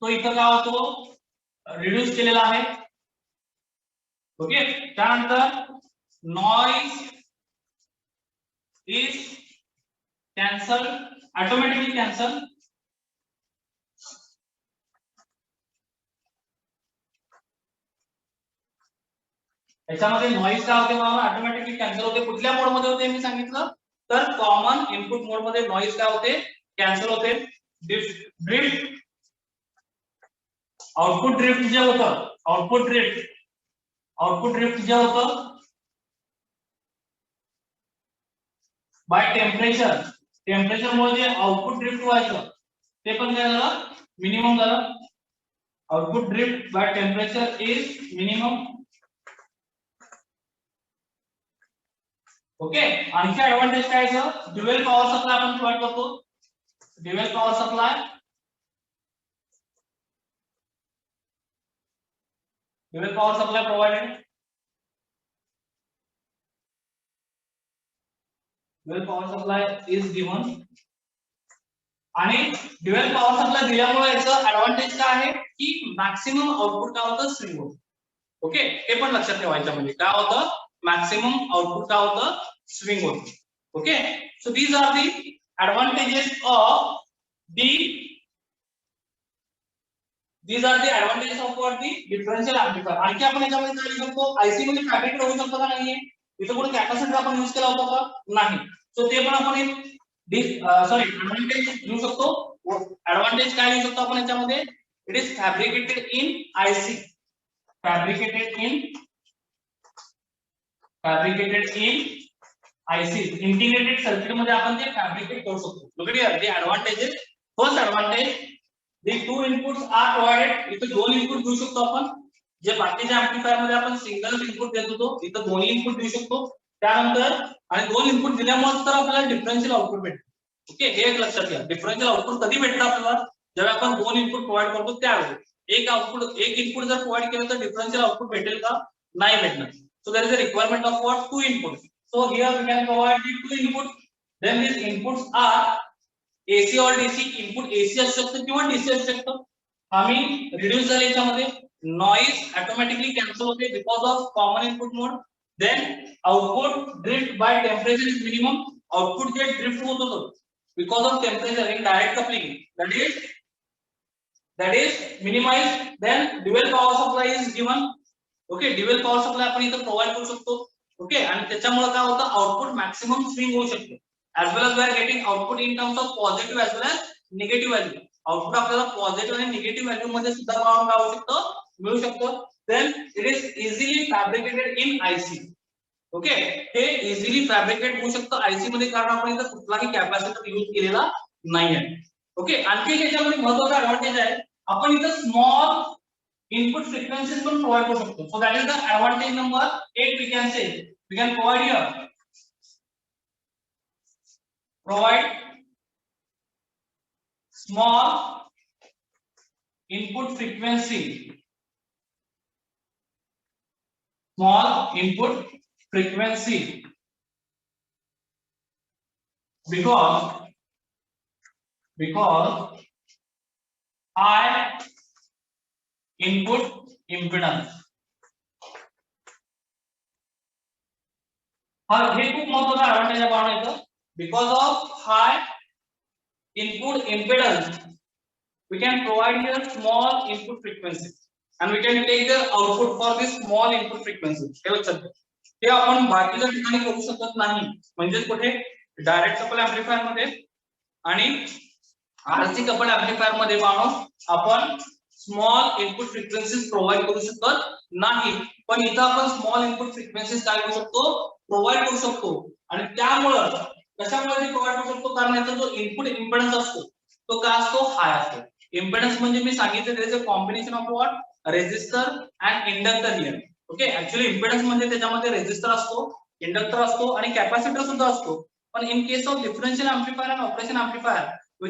तो इथं काय होतो, रिड्यूस केलेला आहे. ओके त्यानंतर noise is cancel, automatically cancel. याच्यामध्ये नॉइज काय होते मला ऑटोमॅटिकली कॅन्सल होते. कुठल्या मोड मध्ये होते मी सांगितलं, तर कॉमन इनपुट मोड मध्ये नॉइज काय होते, कॅन्सल होते. ड्रिफ्ट, आउटपुट ड्रिफ्ट जे होतं, आउटपुट ड्रिफ्ट जे होतं by temperature Mule J output drift व्हायचं ते पण काय झालं, मिनिमम झालं. Output drift by temperature is minimum. Okay आणखी ऍडव्हांटेज काय आहे, ड्युअल पॉवर सप्लाय आपण प्रोव्हाइड करतो. Dual power supply, provided. Dual power supply is given. आणि ड्युअल पॉवर सप्लाय दिल्यामुळे याचं ऍडव्हान्टेज काय आहे की मॅक्सिमम आउटपुट काय होतं स्विंग होतं. ओके, हे पण लक्षात ठेवायचं म्हणजे काय होतं मॅक्सिमम आउटपुट काय होतं स्विंग होतं. Okay, so these are the advantages of the these are the advantages of what the differential amplifier. आणखी आपण याच्यामध्ये काय लिहू शकतो आयसी मध्ये फॅब्रिकेट होऊ शकतो का नाहीये इथं कुठे कॅपॅसिटर आपण यूज केला होता का नाही. सो ते पण आपण एक ऍडव्हान्टेज लिहू शकतो. ऍडव्हान्टेज काय लिहू शकतो आपण याच्यामध्ये इट इज फॅब्रिकेटेड इन आयसी फॅब्रिकेटेड इन आयसी इंटिग्रेटेड सर्किट मध्ये आपण ते फॅब्रिकेट करू शकतो. Look at here the advantages. First advantage the two inputs are provided. इथे दोन इनपुट देऊ शकतो आपण जे बाकीच्या एम्प्लिफायर मध्ये आपण सिंगल इनपुट देत होतो इथं दोन्ही इनपुट देऊ शकतो. त्यानंतर आणि दोन इनपुट दिल्यामुळे तर आपल्याला डिफरन्शियल आउटपुट भेटते. ओके, हे एक लक्षात घ्या. डिफरन्शियल आउटपुट कधी भेटतं आपल्याला जेव्हा आपण दोन इनपुट प्रोव्हाइड करतो त्यावेळी. एक इनपुट जर प्रोव्हाइड केलं तर डिफरन्शियल आउटपुट भेटेल का नाही भेटणार. So there is a requirement of what two input. So here we can provide the two inputs. Then these inputs are AC or DC. Input AC असू शकतं किंवा DC असू शकतं. आम्ही रिड्यूस झाले याच्यामध्ये नॉइज ऑटोमॅटिकली कॅन्सल होते because of common input mode. Then output drift by temperature is minimum. Output जे ड्रिफ्ट होत होतं because of temperature in direct coupling that is minimized. Then dual power supply is given. ओके, dual power supply आपण इथं provide करू शकतो. Okay, आणि त्याच्यामुळे काय होतं आउटपुट मॅक्सिमम स्विंग होऊ शकते. As well as we are getting output in terms of positive as well as negative value. Output आपल्याला पॉझिटिव्ह आणि निगेटिव्ह व्हॅल्यू मध्ये सुद्धा पाहून काय होऊ शकतं मिळू शकतं. Then it is easily fabricated in IC. Okay, hey easily fabricate होऊ शकतं आयसी मध्ये कारण आपण इथं कुठलाही कॅपॅसिटर यूज केलेला नाहीये. ओके, आणखी याच्यामध्ये महत्त्वाचा ऍडव्हान्टेज आहे आपण इथं स्मॉल input frequencies पण provide करू शकतो. So that is the advantage number 8 we can say. We can provide here. Provide small input frequency. Small input frequency. Because high input impedance. हे खूप महत्त्वाचा ऍडव्हान्टेज आहे पाहून येतं. Because of high input impedance we can provide here small input frequency and we can take the output for this small input frequency. हे लक्षात घ्या. ते आपण बाकीच्या ठिकाणी करू शकत नाही. म्हणजे कुठे डायरेक्ट कपल एम्प्लिफायर मध्ये आणि आरसी कपल एम्प्लिफायर मध्ये पाहून आपण स्मॉल इनपुट फ्रिक्वेन्सीज प्रोव्हाइड करू शकत नाही. पण इथं आपण स्मॉल इनपुट फ्रिक्वेन्सीज काय करू शकतो प्रोव्हाइड करू शकतो. आणि त्यामुळे कशामुळे प्रोव्हाइड करू शकतो कारण याचा जो इनपुट इम्पेडन्स असतो तो काय असतो हाय असतो. इम्पेडन्स म्हणजे मी सांगितलं there is a combination of what resistor and inductor here. Okay, actually impedance म्हणजे त्याच्यामध्ये रेझिस्टर असतो इंडक्टर असतो आणि कॅपॅसिटर सुद्धा असतो. पण in case of differential amplifier and operation amplifier we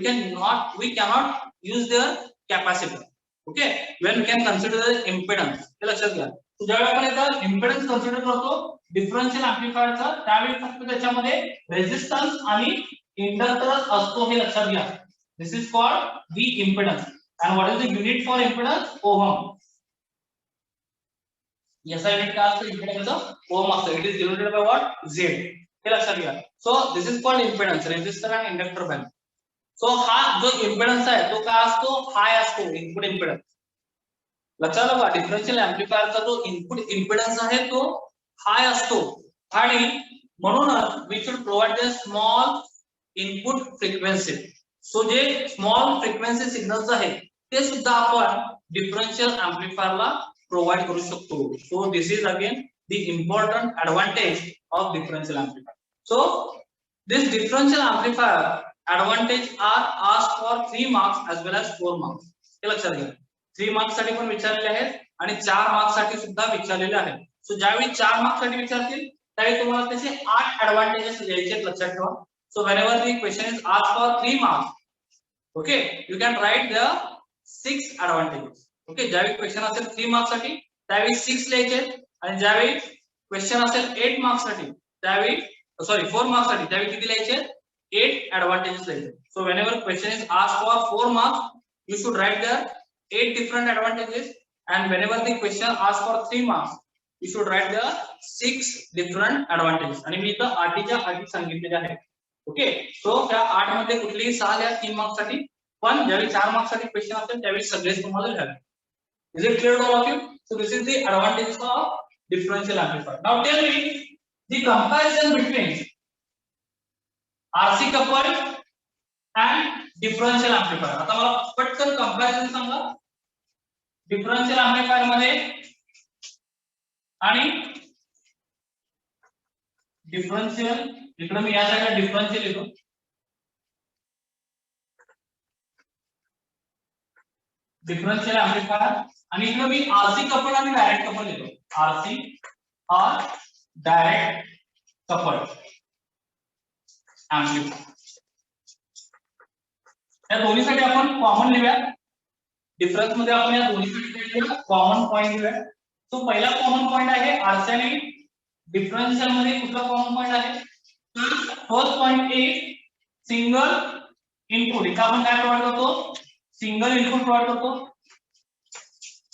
cannot use their capacitor. Okay, when we can consider the impedance. हे लक्षात घ्या. ज्यावेळी आपण याचा इम्पेडन्स कन्सिडर करतो डिफरन्शियल एम्प्लिफायरचा त्यावेळी फक्त त्याच्यामध्ये रेझिस्टन्स आणि इंडक्टन्स असतो हे लक्षात घ्या. This is called the impedance and what is the unit for impedance ohm. याचा युनिट काय असतं इम्पेडन्सचं ओहम असतं. It is denoted by what Z. हे लक्षात घ्या. So this is called impedance resistor and inductor bank. So हा जो इम्पेडन्स आहे तो काय असतो हाय असतो इनपुट इम्पेडन्स. लक्षात आलं का डिफरन्शियल एम्प्लिफायरचा जो इनपुट इम्पेडन्स आहे तो हाय असतो आणि म्हणूनच we should provide the small input frequency. So जे स्मॉल फ्रिक्वेन्सी सिग्नल्स आहेत ते सुद्धा आपण डिफरन्शियल एम्प्लिफायरला प्रोव्हाइड करू शकतो. So this is again the important advantage of differential amplifier. So this differential amplifier advantage are asked for 3 marks as well as 4 marks. हे लक्षात घ्या. 3 मार्क्स साठी पण विचारलेले आहेत आणि 4 मार्क्स साठी सुद्धा विचारलेले आहेत. सो ज्यावेळी 4 मार्क्स साठी विचारतील त्यावेळी तुम्हाला त्याचे 8 एडवांटेजेस लिहायचे लक्षात ठेवा. सो whenever the question is asked for 3 marks, okay, you can write the 6 advantages. Okay, ज्यावेळी क्वेश्चन असेल 3 मार्क्स साठी त्यावेळी 6 लिहायचे आणि ज्यावेळी क्वेश्चन असेल 8 मार्क्स साठी त्यावेळी 4 मार्क्स साठी त्यावेळी किती लिहायचे 8 advantages like that. So whenever question is asked for 4 marks, you should write there 8 different advantages, and whenever the question asks for 3 marks, you should write there 6 different advantages. आणि मी इथं 8च्या 8 सांगितलेले आहे. ओके, सो त्या 8 मध्ये कुठलीही 6 घ्या 3 मार्क्स साठी, पण ज्यावेळी 4 मार्क्स साठी क्वेश्चन असेल त्यावेळी सगळेच तुम्हाला लिहावे. Is it clear to all of you? So this is the advantages of differential amplifier. Now tell me the comparison between RC coupled and differential amplifier. आता मला पटकन कंपॅरिझन सांगा डिफरन्शियल एम्प्लीफायर मध्ये आणि डिफरन्शियल, इकडे मी या जागा डिफरन्शियल लिहितो, differential amplifier, आणि इकडे मी आरसी कपल आणि डायरेक्ट कपल लिहितो, आरसी और डायरेक्ट कपल एम्प्लीफायर. या दोन्हीसाठी आपण कॉमन लिहूया. डिफरन्स मध्ये आपण या दोन्हीसाठी कॉमन पॉइंट लिहूया. तो पहिला कॉमन पॉइंट आहे आरसी आणि डिफरन्शियल मध्ये कुठला कॉमन पॉइंट आहे, तर first point a single input. इथं आपण काय प्रोव्हाइड करतो, सिंगल इनपुट प्रोव्हाइड करतो.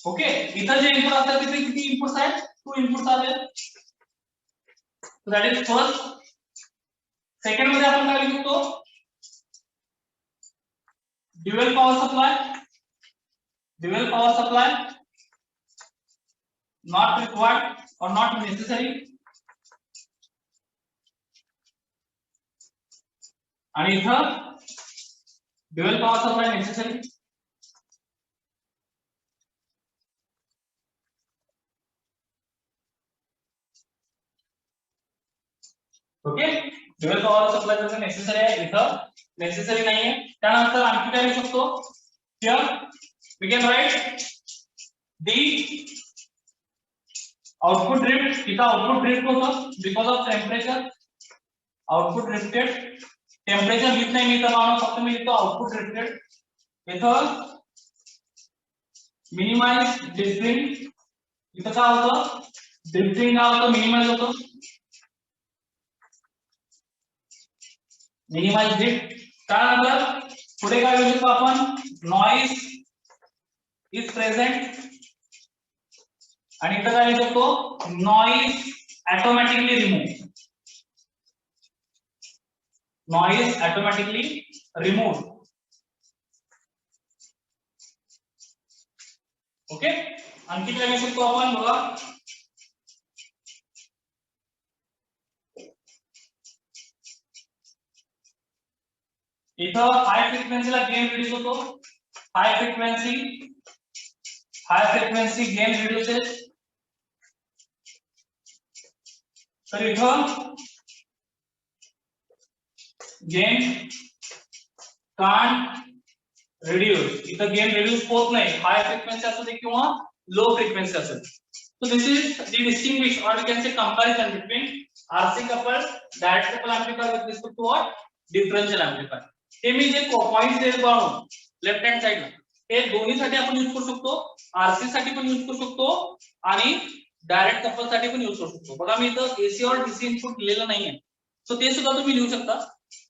ओके, इथं जे इनपुट असतात तिथे किती इनपुट्स आहेत, 2 इनपुट्स आहेत. So that is first. Second मध्ये आपण काय लिहू शकतो, dual power supply, dual power supply not required or not necessary. आणि इथं dual power supply necessary. Okay, dual power supply जर नेसेसरी आहे, इथं नेसेसरी नाहीये. त्यानंतर आणखी काय लिहू शकतो, here we can write the output drift. इथं आउटपुट ड्रिफ्ट होतं because of temperature, output drifted. Temperature लिहित नाही मी, तर फक्त मी लिहितो आउटपुट ड्रिफ्टेड. इथं मिनिमाइज ड्रिफ्टिंग, इथं काय होतं, ड्रिफ्टिंग काय होतं, मिनिमाइज होतं, मिनिमाइज ड्रिफ्ट. त्यानंतर पुढे काय लिहू शकतो आपण, नॉइज इज प्रेझेंट, आणि इथं काय लिहू शकतो, noise automatically remove, noise automatically remove. Okay, आणखी काय लिहू शकतो आपण बघा, इथं हाय फ्रिक्वेन्सीला गेन रिड्यूस होतो, हाय फ्रिक्वेन्सी गेन रिड्यूसेस. तर इथं गेन कांट रिड्यूस, इथं गेन रिड्यूस होत नाही, हाय फ्रिक्वेन्सी असू दे किंवा लो फ्रिक्वेन्सी असेल. So this is the distinguish और we can say comparison between RC couple direct couple amplifier with respect to what, differential amplifier. हे मी जे पॉइंट्स देत बनवून लेफ्ट हँड साइडला, हे दोन्हीसाठी आपण यूज करू शकतो, आरसी साठी पण यूज करू शकतो आणि डायरेक्ट कपल साठी पण यूज करू शकतो. बघा मी इथं एसी और डीसी इनपुट लिहिलेलं नाहीये, सो ते सुद्धा तुम्ही लिहू शकता.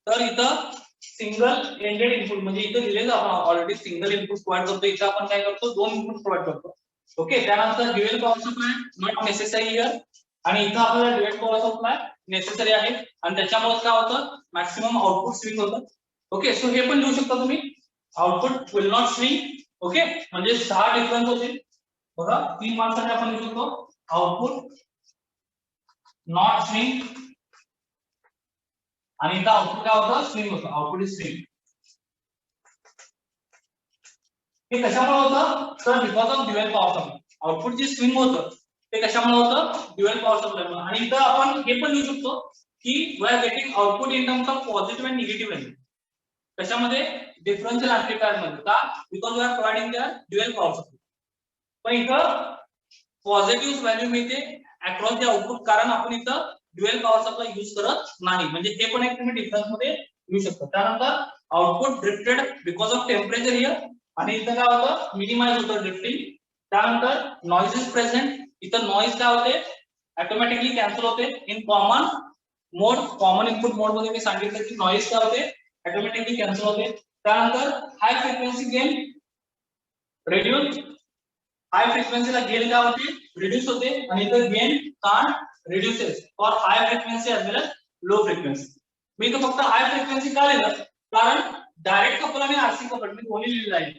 तर इथं सिंगल एंडेड इनपुट म्हणजे इथं लिहिलेलं आपण ऑलरेडी सिंगल इनपुट प्रोव्हाइड करतो, इथं आपण काय करतो, 2 इनपुट प्रोव्हाइड करतो. ओके, त्यानंतर dual power supply not necessary here, आणि इथं आपल्याला ड्युअल पॉवर सप्लाय नेसेसरी आहे, आणि त्याच्यामुळे काय होतं, मॅक्सिमम आउटपुट स्विंग होतं. ओके, सो हे पण लिहू शकता तुम्ही, output will not swing. Okay, म्हणजे 6 डिफरन्स होतील. बघा 3 मार्क्ससाठी आपण लिहू शकतो, आउटपुट नॉट स्विंग, आणि इथं आउटपुट काय होतं, स्विंग होतं, आउटपुट इज स्विंग. हे कशामुळे होतं, तर because of dual power supply. Output J swing होतं ते कशामुळे होतं, ड्युअल पॉवर सप्लाय. आणि इथं आपण हे पण लिहू शकतो की we are getting output in terms of positive and negative value. कशामध्ये, डिफरन्शियल एम्प्लीफायर मध्ये. का, because we are providing there dual power supply. पण इथं पॉझिटिव्ह व्हॅल्यू मिळते अक्रॉस द आउटपुट, कारण आपण इथं ड्युअल पॉवर सप्लाय यूज करत नाही. म्हणजे हे पण एक तुम्ही डिफरन्स मध्ये लिहू शकता. त्यानंतर output drifted because of temperature here, आणि इथं काय होतं, मिनिमाइज होतं ड्रिफ्टिंग. त्यानंतर नॉइज इज प्रेझेंट, इथं नॉइज काय होते, ऑटोमॅटिकली कॅन्सल होते. In common mode common input mode मध्ये मी सांगितलं की नॉइज काय होते ऑटोमॅटिकली कॅन्सल होते. त्यानंतर high frequency gain reduce, high फ्रिक्वेन्सीला गेन काय होते रिड्यूस होते आणि इथं gain can't reduces for high frequency as well as low frequency. मी इथं फक्त हाय फ्रिक्वेन्सी का लिहिलं कारण डायरेक्ट कपल आणि आरसी कपल मी दोन्ही लिहिलेलं आहे.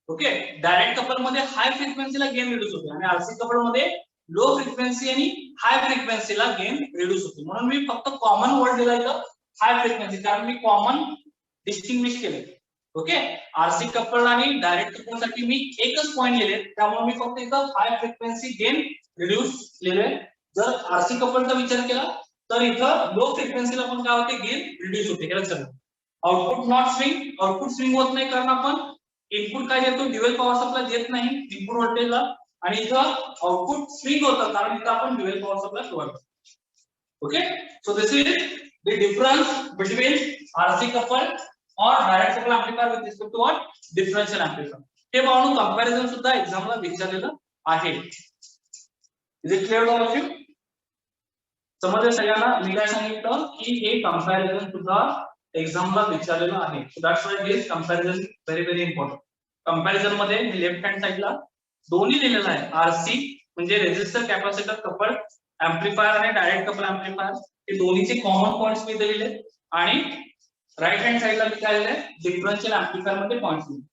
ओके, डायरेक्ट कपल मध्ये हाय फ्रिक्वेन्सीला गेन रिड्यूस होते आणि आरसी कपल मध्ये लो फ्रिक्वेन्सी आणि हाय फ्रिक्वेन्सीला गेन रिड्यूस होते. म्हणून मी फक्त कॉमन वर्ड दिला इथं हाय फ्रिक्वेन्सी कारण मी कॉमन डिस्टिंग्विश केले. ओके, आरसी कपल आणि डायरेक्ट कपल साठी मी एकच पॉइंट लिहिले त्यामुळे मी फक्त इथं हाय फ्रिक्वेन्सी गेन रिड्यूस लिहिले. जर आरसी कपलचा विचार केला तर इथं लो फ्रिक्वेन्सीला पण काय होते गेन रिड्यूस होते. हे लक्षात घ्या. Output not swing, output swing होत नाही कारण आपण इनपुट काय देतो ड्युअल पॉवर सप्लाय देत नाही इनपुट व्होल्टेजला आणि इथं आउटपुट स्विंग होतं कारण इथं आपण ड्युअल पॉवर सप्लाय प्रोव्हाइड करतो. Okay, so this is the difference between RC couple और direct couple amplifier with respect to what differential amplifier. हे पाहून कंपॅरिझन सुद्धा एक्झामला विचारलेलं आहे. Is it clear all of you? समजलं सगळ्यांना मी काय सांगितलं की हे कंपॅरिझन सुद्धा एक्झामला विचारलेलं आहे. So that's why this comparison very very important. Comparison मध्ये मी लेफ्ट हँड साइडला दोन्ही लिहिलेलं आहे. आरसी म्हणजे रेजिस्टर कॅपॅसिटर कपल एम्प्लीफायर आणि डायरेक्ट कपल एम्प्लीफायर हे दोन्हीचे कॉमन पॉइंट्स मी दिलेले आणि राइट हँड साइडला मी काय लिहिलंय डिफरन्शियल एम्प्लीफायर मध्ये पॉइंट्स लिहिले.